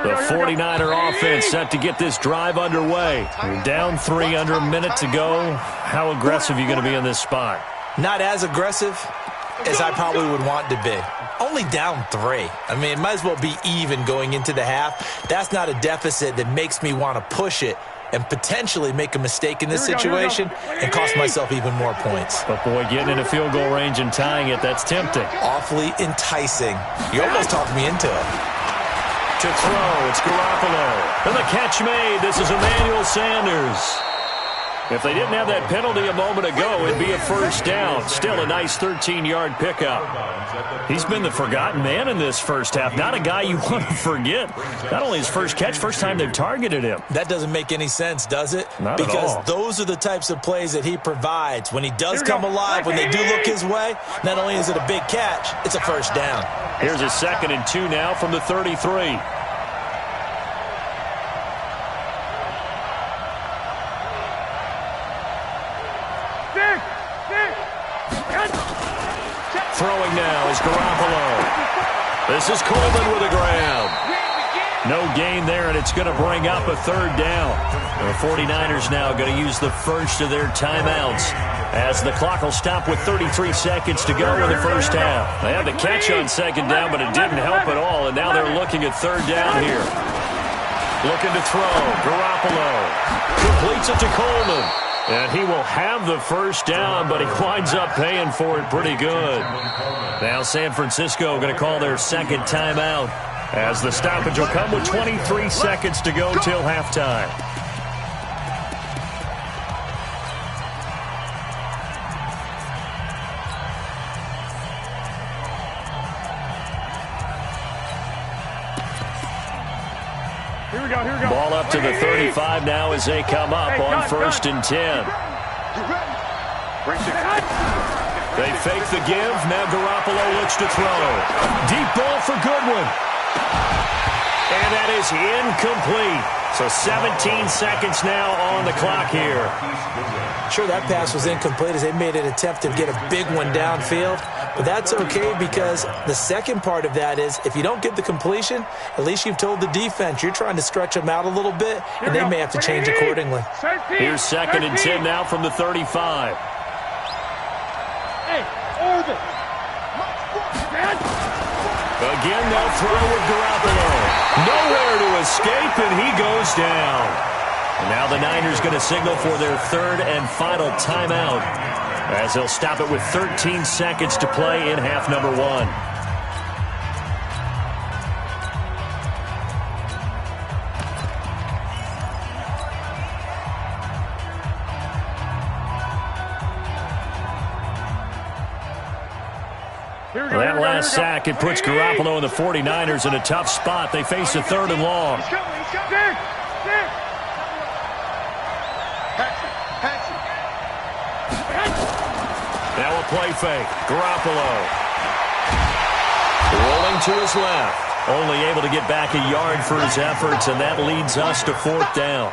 The 49er offense set to get this drive underway. We're down 3 under a minute to go. How aggressive are you going to be in this spot? Not as aggressive as I probably would want to be. Only down 3. I mean, it might as well be even going into the half. That's not a deficit that makes me want to push it and potentially make a mistake in this situation and cost myself even more points. But, boy, getting into field goal range and tying it, that's tempting. Awfully enticing. You almost talked me into it. To throw, it's Garoppolo. And the catch made. This is Emmanuel Sanders. If they didn't have that penalty a moment ago, it'd be a first down. Still a nice 13-yard pickup. He's been the forgotten man in this first half. Not a guy you want to forget. Not only his first catch, first time they've targeted him. That doesn't make any sense, does it? Not at all. Because those are the types of plays that he provides. When he does come alive, when they do look his way, not only is it a big catch, it's a first down. Here's a 2nd and 2 now from the 33. Throwing now is Garoppolo. This is Coleman with a grab. No gain there, and it's going to bring up a 3rd down. The 49ers now going to use the first of their timeouts as the clock will stop with 33 seconds to go in the first half. They had the catch on 2nd down, but it didn't help at all, and now they're looking at 3rd down here. Looking to throw. Garoppolo completes it to Coleman. And he will have the first down, but he winds up paying for it pretty good. Now San Francisco going to call their 2nd timeout as the stoppage will come with 23 seconds to go till halftime. Ball up to the 35 now as they come up on 1st and 10. They fake the give. Now Garoppolo looks to throw. Deep ball for Goodwin. And that is incomplete. So 17 seconds now on the clock here. Sure, that pass was incomplete as they made an attempt to get a big one downfield. But that's okay because the second part of that is if you don't get the completion, at least you've told the defense you're trying to stretch them out a little bit, and they may have to change accordingly. Here's 2nd and 10 now from the 35. Again, they'll throw with Garoppolo. Nowhere to escape, and he goes down. And now the Niners going to signal for their 3rd and final timeout as they'll stop it with 13 seconds to play in half number 1. That last sack, it puts Garoppolo and the 49ers in a tough spot. They face a 3rd and long. Now a play fake. Garoppolo rolling to his left. Only able to get back a yard for his efforts, and that leads us to 4th down.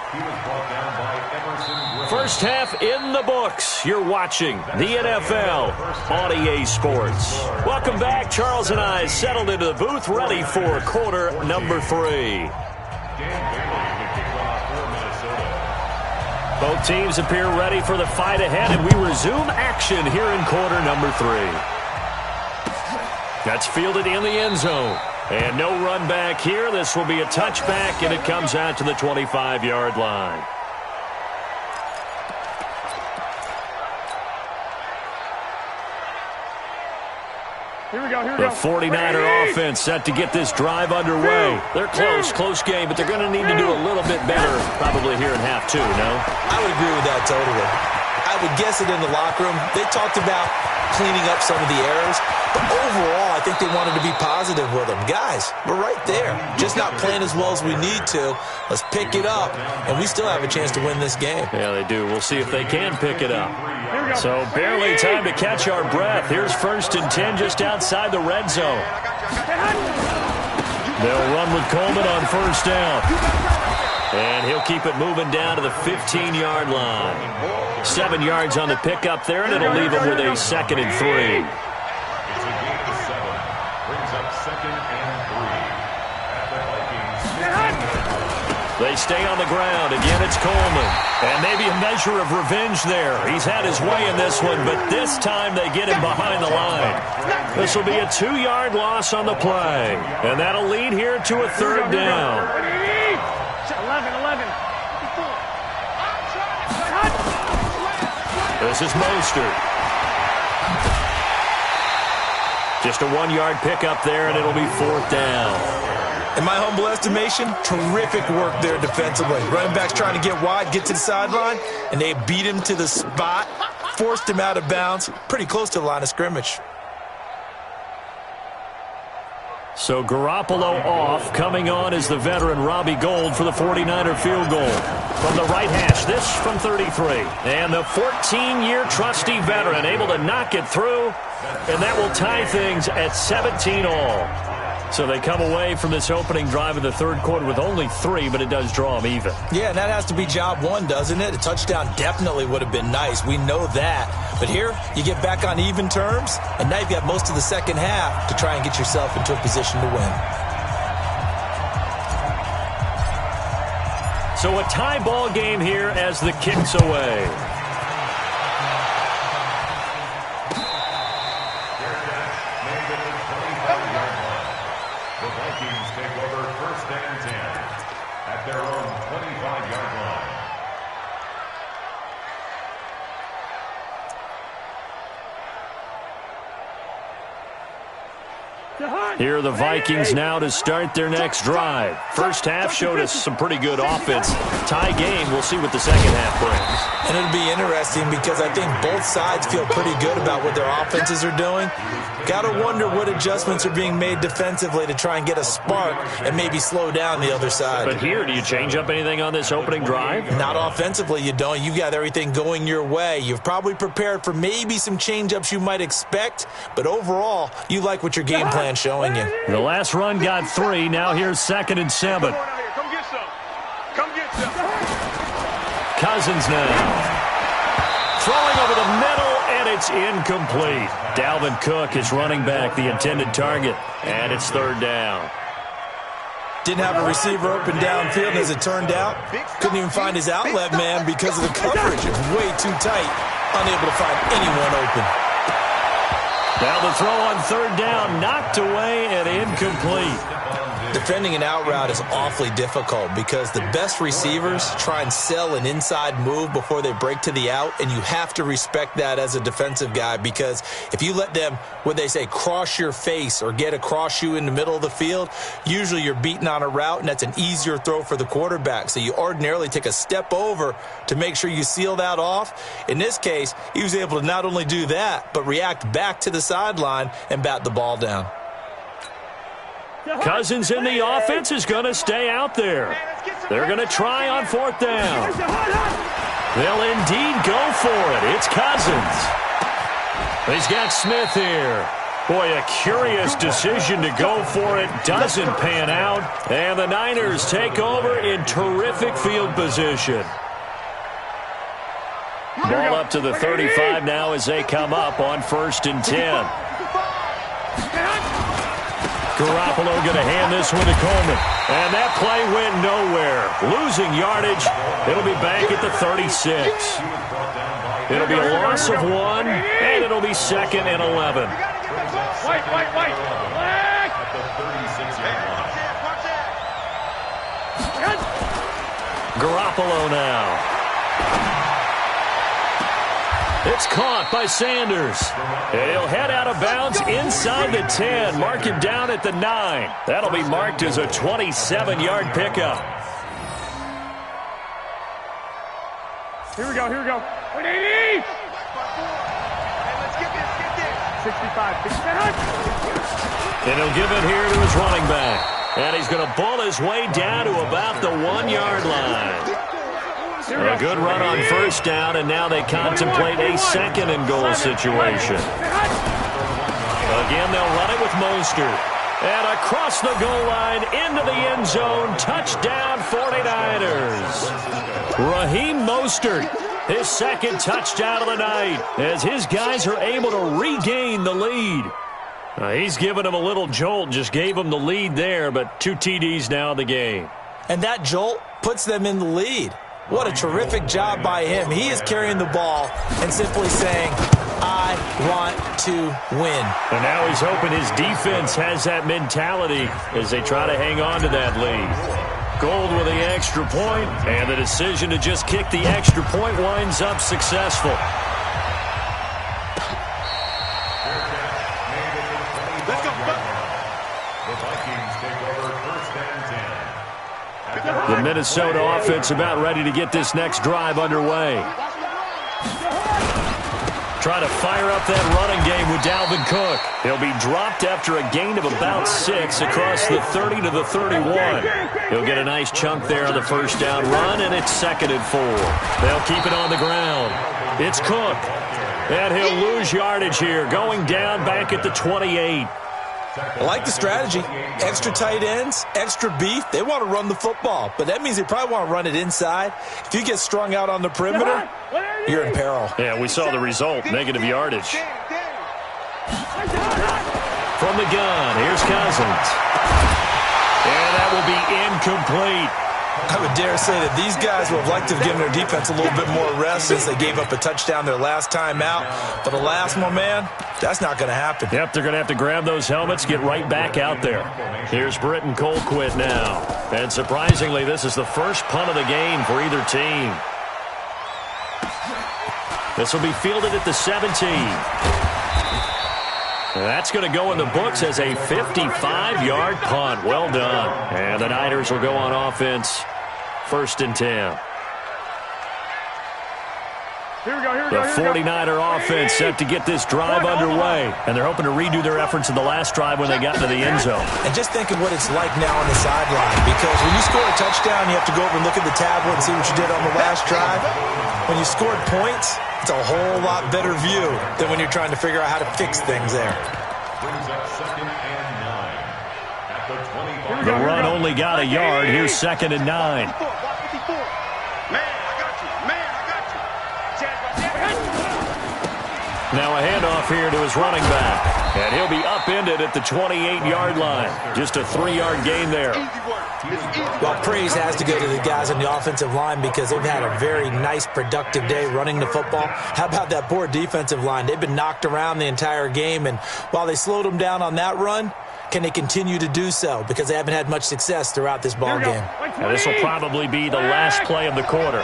First half in the books. You're watching the NFL on EA Sports. Welcome back. Charles and I settled into the booth, ready for quarter number 3. Both teams appear ready for the fight ahead, and we resume action here in quarter number 3. That's fielded in the end zone. And no run back here. This will be a touchback, and it comes out to the 25-yard line. Here we go. The 49er offense set to get this drive underway. They're close game, but they're going to need to do a little bit better probably here in half two, no? I would agree with that totally. I would guess it in the locker room. They talked about cleaning up some of the errors, but overall, I think they wanted to be positive with them. Guys, we're right there. Just not playing as well as we need to. Let's pick it up, and we still have a chance to win this game. Yeah, they do. We'll see if they can pick it up. So barely time to catch our breath. Here's 1st and 10 just outside the red zone. They'll run with Coleman on 1st down. And he'll keep it moving down to the 15-yard line. 7 yards on the pickup there, and it'll leave him with a 2nd and 3. It's a gain of 7. Brings up 2nd and 3. At the Vikings. They stay on the ground. Again, it's Coleman. And maybe a measure of revenge there. He's had his way in this one, but this time they get him behind the line. This will be a 2-yard loss on the play. And that'll lead here to a 3rd down. 11. This is Mostert. Just a 1-yard pickup there, and it'll be 4th down. In my humble estimation, terrific work there defensively. Running backs trying to get wide, get to the sideline, and they beat him to the spot, forced him out of bounds, pretty close to the line of scrimmage. So Garoppolo off. Coming on is the veteran Robbie Gould for the 49er field goal. From the right hash, this from 33. And the 14-year trusty veteran able to knock it through, and that will tie things at 17 all. So they come away from this opening drive in the 3rd quarter with only 3, but it does draw them even. Yeah, and that has to be job 1, doesn't it? A touchdown definitely would have been nice. We know that. But here, you get back on even terms, and now you've got most of the second half to try and get yourself into a position to win. So a tie ball game here as the kick's away. Their own 25-yard line. Here are the Vikings now to start their next drive. First half showed us some pretty good offense. Tie game, we'll see what the second half brings. And it'll be interesting because I think both sides feel pretty good about what their offenses are doing. Got to wonder what adjustments are being made defensively to try and get a spark and maybe slow down the other side. But here, do you change up anything on this opening drive? Not offensively, you don't. You've got everything going your way. You've probably prepared for maybe some change-ups you might expect, but overall, you like what your game plan's showing you. The last run got 3. Now here's 2nd and 7. Come get some. Come get some. Cousins now. Throwing over the middle, and it's incomplete. Dalvin Cook is running back, the intended target, and it's 3rd down. Didn't have a receiver open downfield, and as it turned out, couldn't even find his outlet man because of the coverage. It was way too tight, unable to find anyone open. Now the throw on 3rd down, knocked away and incomplete. Defending an out route is awfully difficult because the best receivers try and sell an inside move before they break to the out, and you have to respect that as a defensive guy because if you let them, what they say, cross your face or get across you in the middle of the field, usually you're beaten on a route, and that's an easier throw for the quarterback. So you ordinarily take a step over to make sure you seal that off. In this case, he was able to not only do that, but react back to the sideline and bat the ball down. Cousins in the offense is going to stay out there. They're going to try on 4th down. They'll indeed go for it. It's Cousins. He's got Smith here. Boy, a curious decision to go for it. Doesn't pan out. And the Niners take over in terrific field position. Ball up to the 35 now as they come up on 1st and 10. Garoppolo going to hand this one to Coleman. And that play went nowhere. Losing yardage. It'll be back at the 36. It'll be a loss of 1, and it'll be 2nd and 11. Wait. At the 36-yard line. Garoppolo now. It's caught by Sanders. And he'll head out of bounds inside the 10. Mark him down at the 9. That'll be marked as a 27-yard pickup. Here we go, here we go. 180! 65, 67. And he'll give it here to his running back. And he's going to bull his way down to about the 1-yard line. A good run on first down, and now they contemplate a second-and-goal situation. Again, they'll run it with Mostert. And across the goal line, into the end zone, touchdown 49ers. Raheem Mostert, his second touchdown of the night, as his guys are able to regain the lead. He's given them a little jolt, just gave them the lead there, but 2 TDs now in the game. And that jolt puts them in the lead. What a terrific job by him. He is carrying the ball and simply saying, I want to win. And now he's hoping his defense has that mentality as they try to hang on to that lead. Gold with the extra point, and the decision to just kick the extra point winds up successful. Let's go. The Vikings take over first and 10. The Minnesota offense about ready to get this next drive underway. Trying to fire up that running game with Dalvin Cook. He'll be dropped after a gain of about 6 across the 30 to the 31. He'll get a nice chunk there on the first down run, and it's 2nd and 4. They'll keep it on the ground. It's Cook. And he'll lose yardage here, going down back at the 28. I like the strategy. Extra tight ends, extra beef. They want to run the football, but that means they probably want to run it inside. If you get strung out on the perimeter, you're in peril. Yeah, we saw the result, negative yardage. From the gun, here's Cousins. And that will be incomplete. I would dare say that these guys would have liked to have given their defense a little bit more rest since they gave up a touchdown their last time out. But alas, my man, that's not going to happen. Yep, they're going to have to grab those helmets, get right back out there. Here's Britton Colquitt now. And surprisingly, this is the first punt of the game for either team. This will be fielded at the 17. That's going to go in the books as a 55-yard punt. Well done. And the Niners will go on offense. 1st and 10. Here we go, here we The go, here we go. 49er offense set to get this drive underway. And they're hoping to redo their efforts in the last drive when they got to the end zone. And just think of what it's like now on the sideline, because when you score a touchdown, you have to go over and look at the tablet and see what you did on the last drive. When you scored points, it's a whole lot better view than when you're trying to figure out how to fix things there. Brings up 2nd and 9 at the 25. The run only got a yard. Here's 2nd and 9. Man, I got you. Man, I got you. Now a handoff here to his running back. And he'll be upended at the 28-yard line. Just a 3-yard gain there. Well, praise has to go to the guys on the offensive line because they've had a very nice, productive day running the football. How about that poor defensive line? They've been knocked around the entire game, and while they slowed them down on that run, can they continue to do so? Because they haven't had much success throughout this ball game. Now this will probably be the last play of the quarter.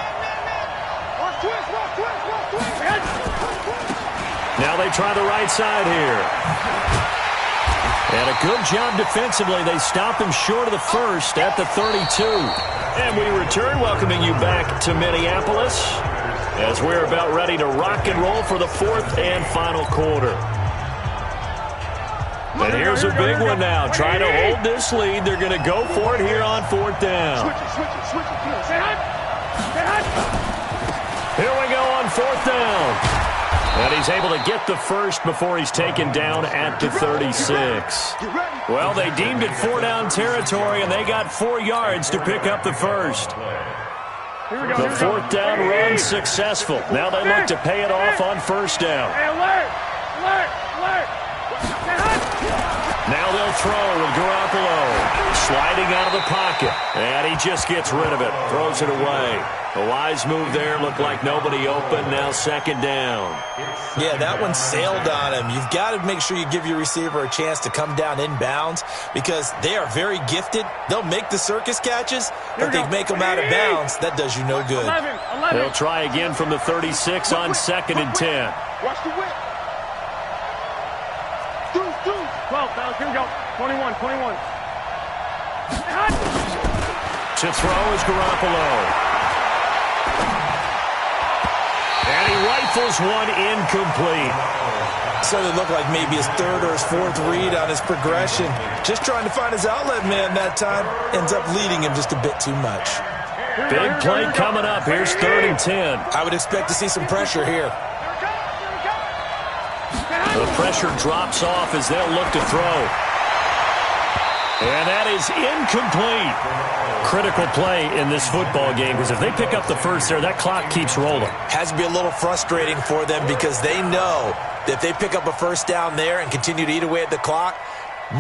Now they try the right side here. And a good job defensively. They stop him short of the first at the 32. And we return, welcoming you back to Minneapolis as we're about ready to rock and roll for the 4th and final quarter. And here's a big one now. Trying to hold this lead. They're going to go for it here on 4th down. Here we go on 4th down. And he's able to get the first before he's taken down at the 36. Well, they deemed it 4-down territory, and they got 4 yards to pick up the first. The 4th down run successful. Now they look to pay it off on 1st down. Now they'll throw with Garoppolo. Sliding out of the pocket. And he just gets rid of it. Throws it away. A wise move there. Looked like nobody open. Now second down. Yeah, that one sailed on him. You've got to make sure you give your receiver a chance to come down inbounds because they are very gifted. They'll make the circus catches, but they make them out of bounds. That does you no good. 11. They'll try again from the 36 on 2nd and 10. Watch the whip. 12, fellas. Here we go. 21. To throw is Garoppolo. And he rifles one incomplete. So it looked like maybe his third or his fourth read on his progression. Just trying to find his outlet man that time. Ends up leading him just a bit too much. Big play coming up. Here's 3rd and 10. I would expect to see some pressure here. The pressure drops off as they'll look to throw. And that is incomplete. Critical play in this football game because if they pick up the first there, that clock keeps rolling. Has to be a little frustrating for them because they know that if they pick up a first down there and continue to eat away at the clock,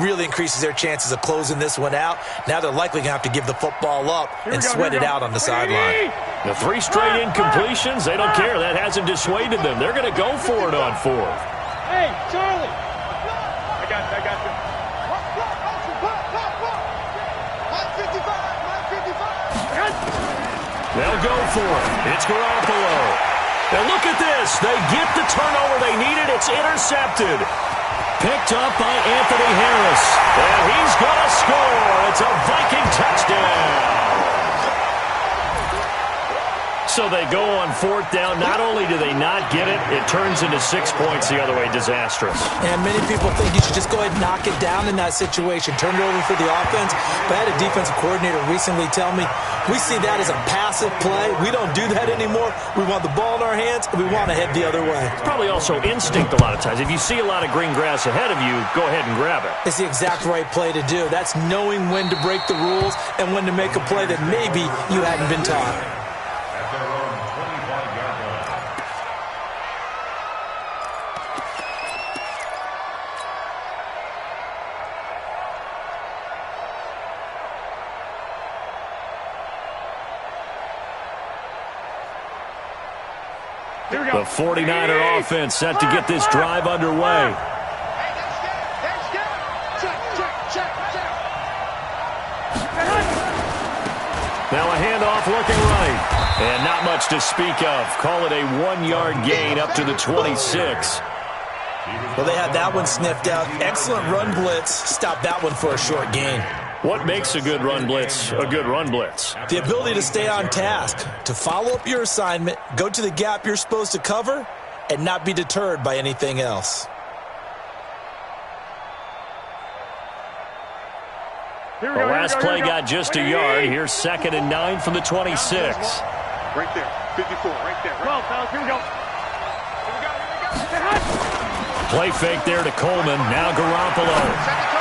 really increases their chances of closing this one out. Now they're likely going to have to give the football up and sweat it out on the sideline. The 3 straight incompletions, they don't care. That hasn't dissuaded them. They're going to go for it on 4th. Hey, Charlie. I got you. They'll go for it. It's Garoppolo. Now look at this. They get the turnover they needed. It's intercepted. Picked up by Anthony Harris. And he's going to score. It's a Viking touchdown. So they go on 4th down. Not only do they not get it, it turns into 6 points the other way. Disastrous. And many people think you should just go ahead and knock it down in that situation. Turn it over for the offense. But I had a defensive coordinator recently tell me, we see that as a passive play. We don't do that anymore. We want the ball in our hands, and we want to head the other way. It's probably also instinct a lot of times. If you see a lot of green grass ahead of you, go ahead and grab it. It's the exact right play to do. That's knowing when to break the rules and when to make a play that maybe you hadn't been taught. The 49er offense set to get this drive underway. Now a handoff looking right. And not much to speak of. Call it a 1-yard gain up to the 26. Well, they had that one sniffed out. Excellent run blitz. Stop that one for a short gain. What makes a good run blitz a good run blitz? The ability to stay on task, to follow up your assignment, go to the gap you're supposed to cover, and not be deterred by anything else. The last play got just a yard. Here's 2nd and 9 from the 26. Right there. 54. Right there. 12, fellas. Here we go. Play fake there to Coleman. Now Garoppolo.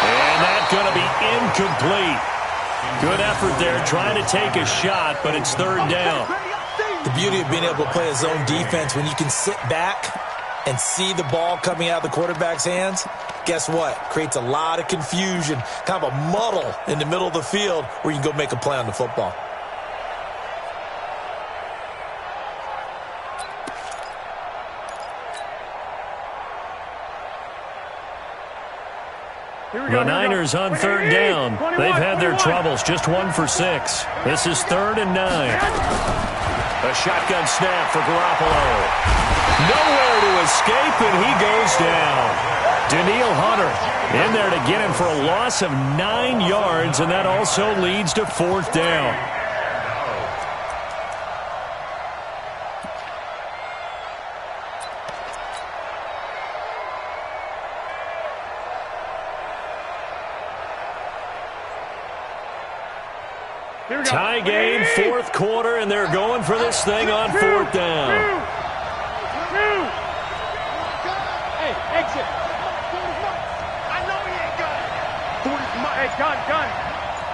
And that's going to be incomplete. Good effort there trying to take a shot, but it's 3rd down. The beauty of being able to play a zone defense when you can sit back and see the ball coming out of the quarterback's hands, guess what? Creates a lot of confusion, kind of a muddle in the middle of the field where you can go make a play on the football. The Niners on 3rd down. They've had their troubles. Just 1 for 6. This is 3rd and 9. A shotgun snap for Garoppolo. Nowhere to escape, and he goes down. Daniil Hunter in there to get him for a loss of 9 yards, and that also leads to 4th down. Tie game, 4th quarter, and they're going for this thing on 4th down. Hey, exit. I know he ain't got it. Hey, gun.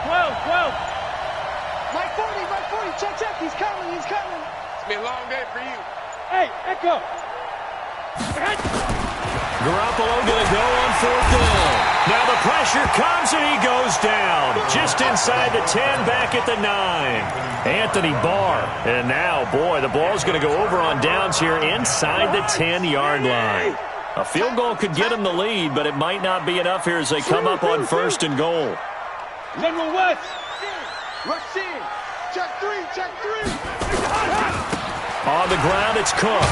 12. Right 40. Check. He's coming. It's been a long day for you. Hey, Echo. Garoppolo going to go on 4th down. Now the pressure comes and he goes down. Just inside the 10, back at the 9. Anthony Barr. And now, boy, the ball's going to go over on downs here inside the 10-yard line. A field goal could get him the lead, but it might not be enough here as they come up on 1st and goal. General West. Rush in. Check 3, check 3. On the ground, it's Cook.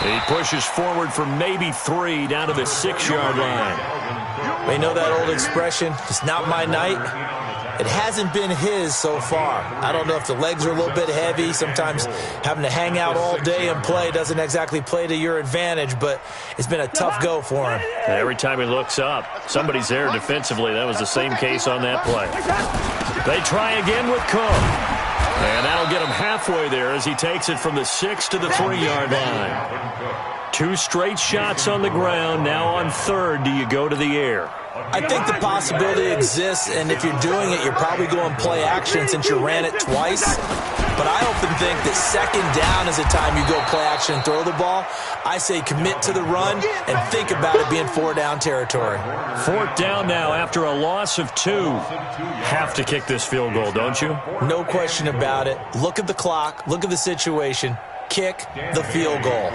He pushes forward for maybe 3 down to the 6-yard line. They know that old expression, it's not my night. It hasn't been his so far. I don't know if the legs are a little bit heavy. Sometimes having to hang out all day and play doesn't exactly play to your advantage, but it's been a tough go for him. Every time he looks up, somebody's there defensively. That was the same case on that play. They try again with Cook. And that'll get him halfway there as he takes it from the 6 to the 3-yard line. 2 straight shots on the ground. Now on 3rd, do you go to the air? I think the possibility exists, and if you're doing it, you're probably going play action since you ran it twice. But I often think that 2nd down is the time you go play action and throw the ball. I say commit to the run and think about it being 4-down territory. 4th down now after a loss of 2. Have to kick this field goal, don't you? No question about it. Look at the clock. Look at the situation. Kick the field goal.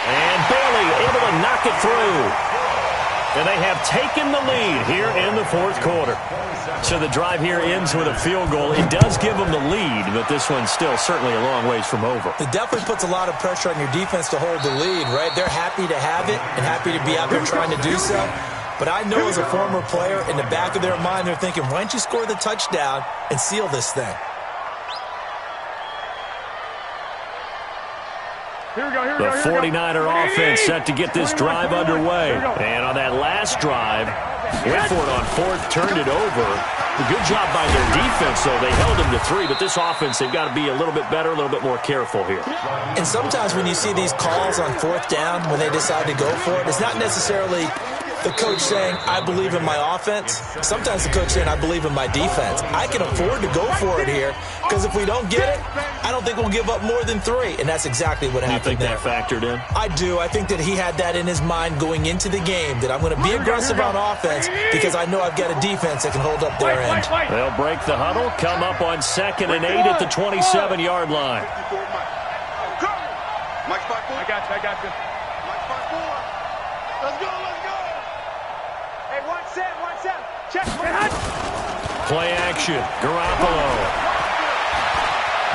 And Bailey able to knock it through. And they have taken the lead here in the 4th quarter. So the drive here ends with a field goal. It does give them the lead, but this one's still certainly a long ways from over. It definitely puts a lot of pressure on your defense to hold the lead, right? They're happy to have it and happy to be out there trying to do so. But I know as a former player, in the back of their mind, they're thinking, why don't you score the touchdown and seal this thing? Here we go, here we The go, here we go. 49er offense set to get this drive underway. And on that last drive, went for it on 4th, turned it over. A good job by their defense, though. They held them to 3, but this offense, they've got to be a little bit better, a little bit more careful here. And sometimes when you see these calls on 4th down, when they decide to go for it, it's not necessarily the coach saying, I believe in my offense. Sometimes the coach saying, I believe in my defense. I can afford to go for it here because if we don't get it, I don't think we'll give up more than 3. And that's exactly what happened there. You think that factored in? I do. I think that he had that in his mind going into the game, that I'm going to be aggressive on offense because I know I've got a defense that can hold up their end. They'll break the huddle, come up on 2nd and 8 at the 27-yard line. Mike 5-4. I got you. Mike 5-4. Let's go, let's go. Hey, 1-7. Check. Play action. Garoppolo.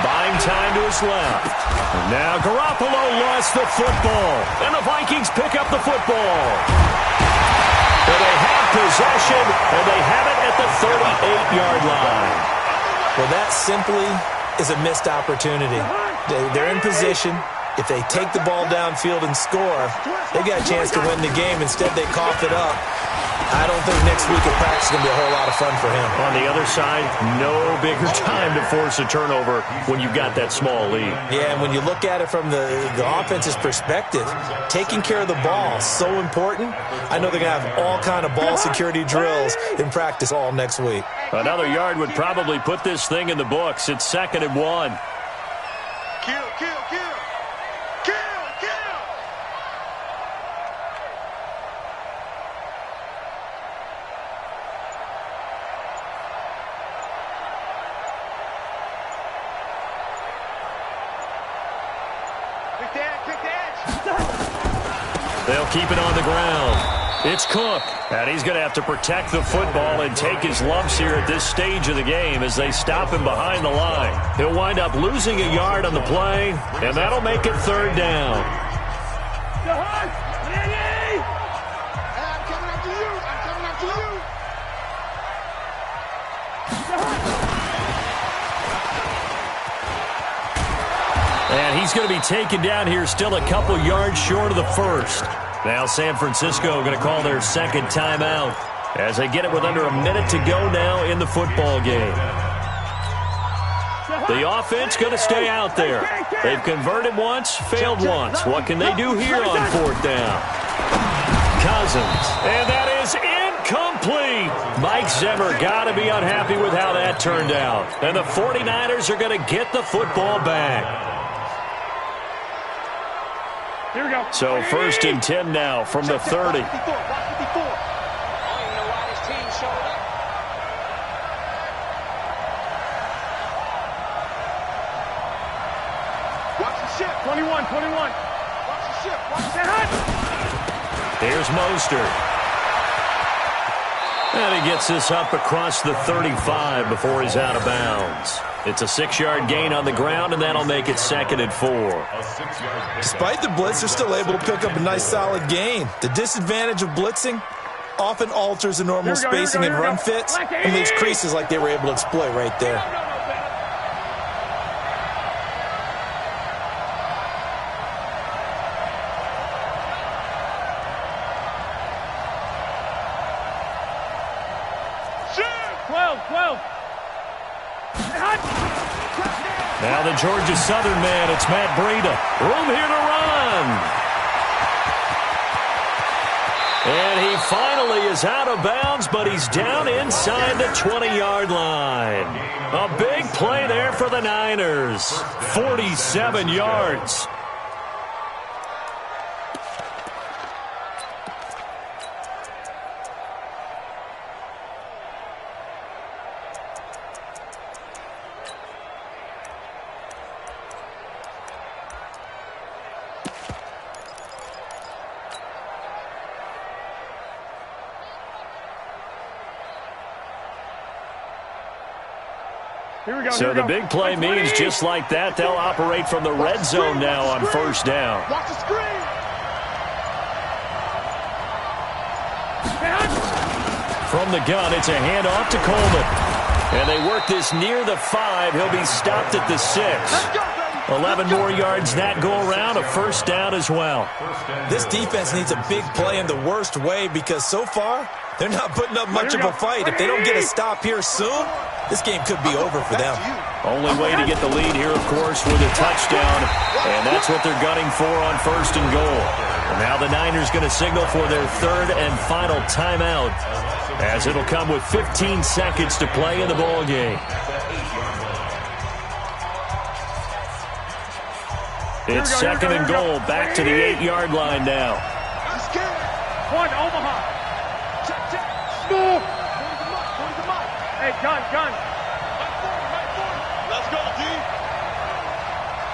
Buying time to his left. And now Garoppolo lost the football. And the Vikings pick up the football. And they have possession, and they have it at the 38-yard line. Well, that simply is a missed opportunity. They're in position. If they take the ball downfield and score, they got a chance to win the game. Instead, they cough it up. I don't think next week at practice is going to be a whole lot of fun for him. On the other side, no bigger time to force a turnover when you've got that small lead. Yeah, and when you look at it from the offense's perspective, taking care of the ball is so important. I know they're going to have all kind of ball security drills in practice all next week. Another yard would probably put this thing in the books. It's 2nd and 1. Kill. They'll keep it on the ground. It's Cook, and he's going to have to protect the football and take his lumps here at this stage of the game as they stop him behind the line. He'll wind up losing a yard on the play, and that'll make it 3rd down. I'm coming after you. And he's going to be taken down here still a couple yards short of the 1st. Now San Francisco going to call their 2nd timeout as they get it with under a minute to go now in the football game. The offense going to stay out there. They've converted once, failed once. What can they do here on 4th down? Cousins, and that is incomplete. Mike Zimmer got to be unhappy with how that turned out. And the 49ers are going to get the football back. Here we go. So 1st and 10 now from the 30. Watch 54. I don't even know why this team showed up. Watch the ship. 21. Watch the ship. Watch the Here's Mostert. And he gets this up across the 35 before he's out of bounds. It's a 6-yard gain on the ground, and that'll make it 2nd and 4. Despite the blitz, they're still able to pick up a nice, solid gain. The disadvantage of blitzing often alters the normal spacing and run fits and leaves creases like they were able to exploit right there. Now the Georgia Southern man, it's Matt Breida. Room here to run. And he finally is out of bounds, but he's down inside the 20-yard line. A big play there for the Niners. 47 yards. So the big play means just like that, they'll operate from the red zone now on 1st down. Watch the screen. From the gun, it's a handoff to Coleman. And they work this near the 5. He'll be stopped at the 6. 11 more yards that go around, a 1st down as well. This defense needs a big play in the worst way because so far, they're not putting up much of a fight. If they don't get a stop here soon, this game could be over for them. Only way to get the lead here, of course, with a touchdown. And that's what they're gunning for on 1st and goal. And now the Niners going to signal for their 3rd and final timeout, as it'll come with 15 seconds to play in the ball game. It's 2nd and goal, back to the 8-yard line now. One, Omaha. Move. Hey, gun. Let's go, D.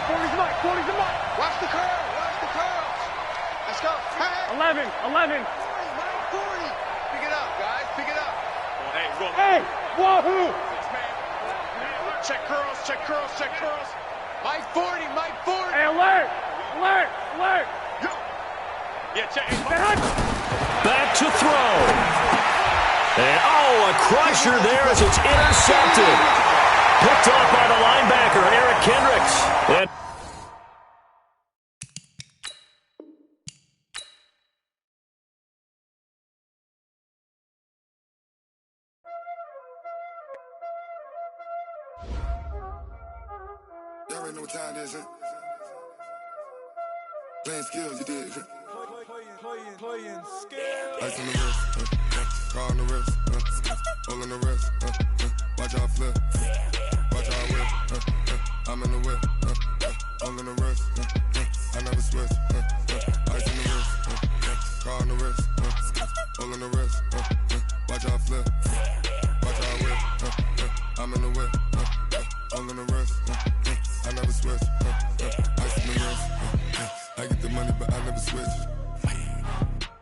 40's the mark. Watch the curls. Let's go. Hey. 11. 40. Pick it up, guys. Pick it up. Hey, wahoo. Check curls. Mike 40. Hey, alert. Yeah, check. Back to throw. And, a crusher there as it's intercepted. Picked off by the linebacker, Eric Kendricks. And y'all already know what time it is, huh? Playing skills, you did. Playing skills. Ice on the wrist, car on the wrist, hole in the wrist, watch out flip, watch out whip, I'm in the whip, hole in the wrist, I never switch, ice on the wrist, car on the wrist, hole in the wrist, watch out flip, watch out whip, I'm in the whip, hole in the wrist, I never switch, ice on the wrist, I get the money but I never switch.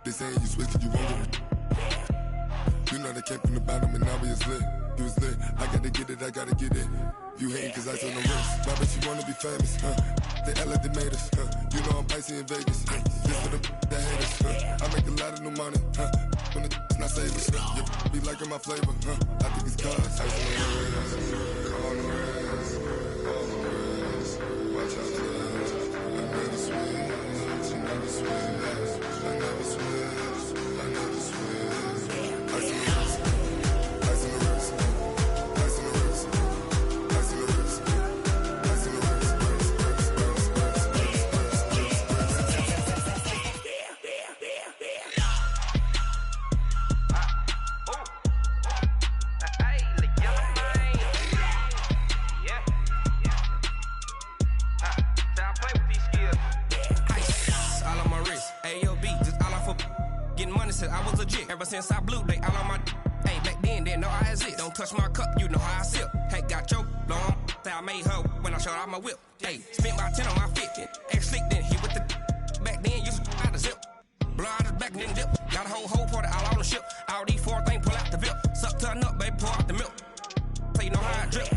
They saying you switch cause you won't get it. You know they came from the bottom and now we is lit. You was lit, I gotta get it, I gotta get it. You hating cause ice on the wrist. Why bet you wanna be famous, They act like they made us, You know I'm icy in Vegas, This for the that hate us, I make a lot of new money, When it's not savers, You be liking my flavor, I think it's cause ice on the wrist, on the wrist, on the wrist. Watch out for this, I never switch, I never switch, I never switch, I never switch. Ice on the wrist, ice on the wrist, ice on the wrist, ice on the wrist, ice on the wrist, since I blew, they all on my hey, back then, didn't know I exist. Don't touch my cup, you know how I sip. Hey, got your long, say I made her when I showed off my whip. Hey, spent about 10 on my 50. Ex-slick, then hit with the back then, used to out the zip. Blow out his back, then dip. Got a whole party all on the ship. All these 4 things, pull out the VIP. Suck to a nut, baby, pour out the milk. So you know how I drip.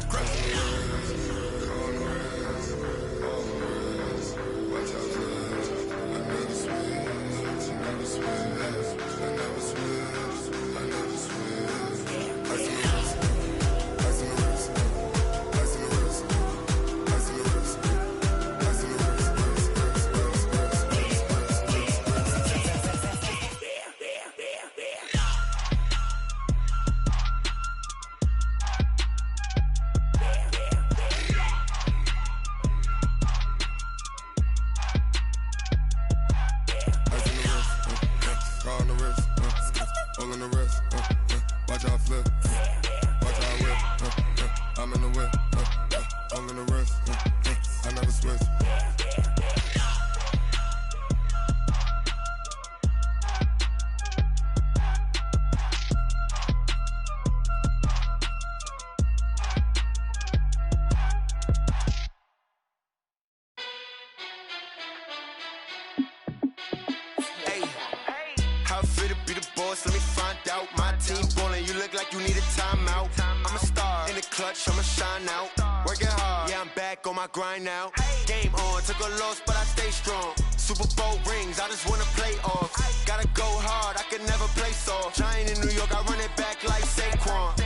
Grind now, game on, took a loss, but I stay strong. Super Bowl rings, I just wanna play off. Gotta go hard, I can never play soft. Giant in New York, I run it back like Saquon.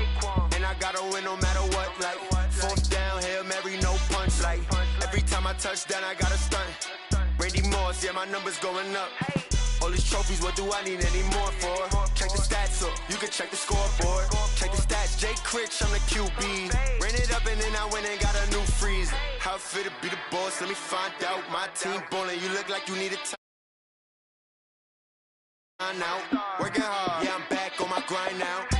And I gotta win no matter what, like 4th down, Hail Mary, no punch. Like every time I touch down, I gotta stunt. Randy Moss, yeah, my numbers going up. All these trophies, what do I need any more for? Check the stats up, you can check the scoreboard. Check the stats, Jay Critch, I'm the QB. Ran it up and then I went and got a new freeze. How it fit to be the boss, let me find out. My team ballin', you look like you need a time out. Working hard, yeah, I'm back on my grind now.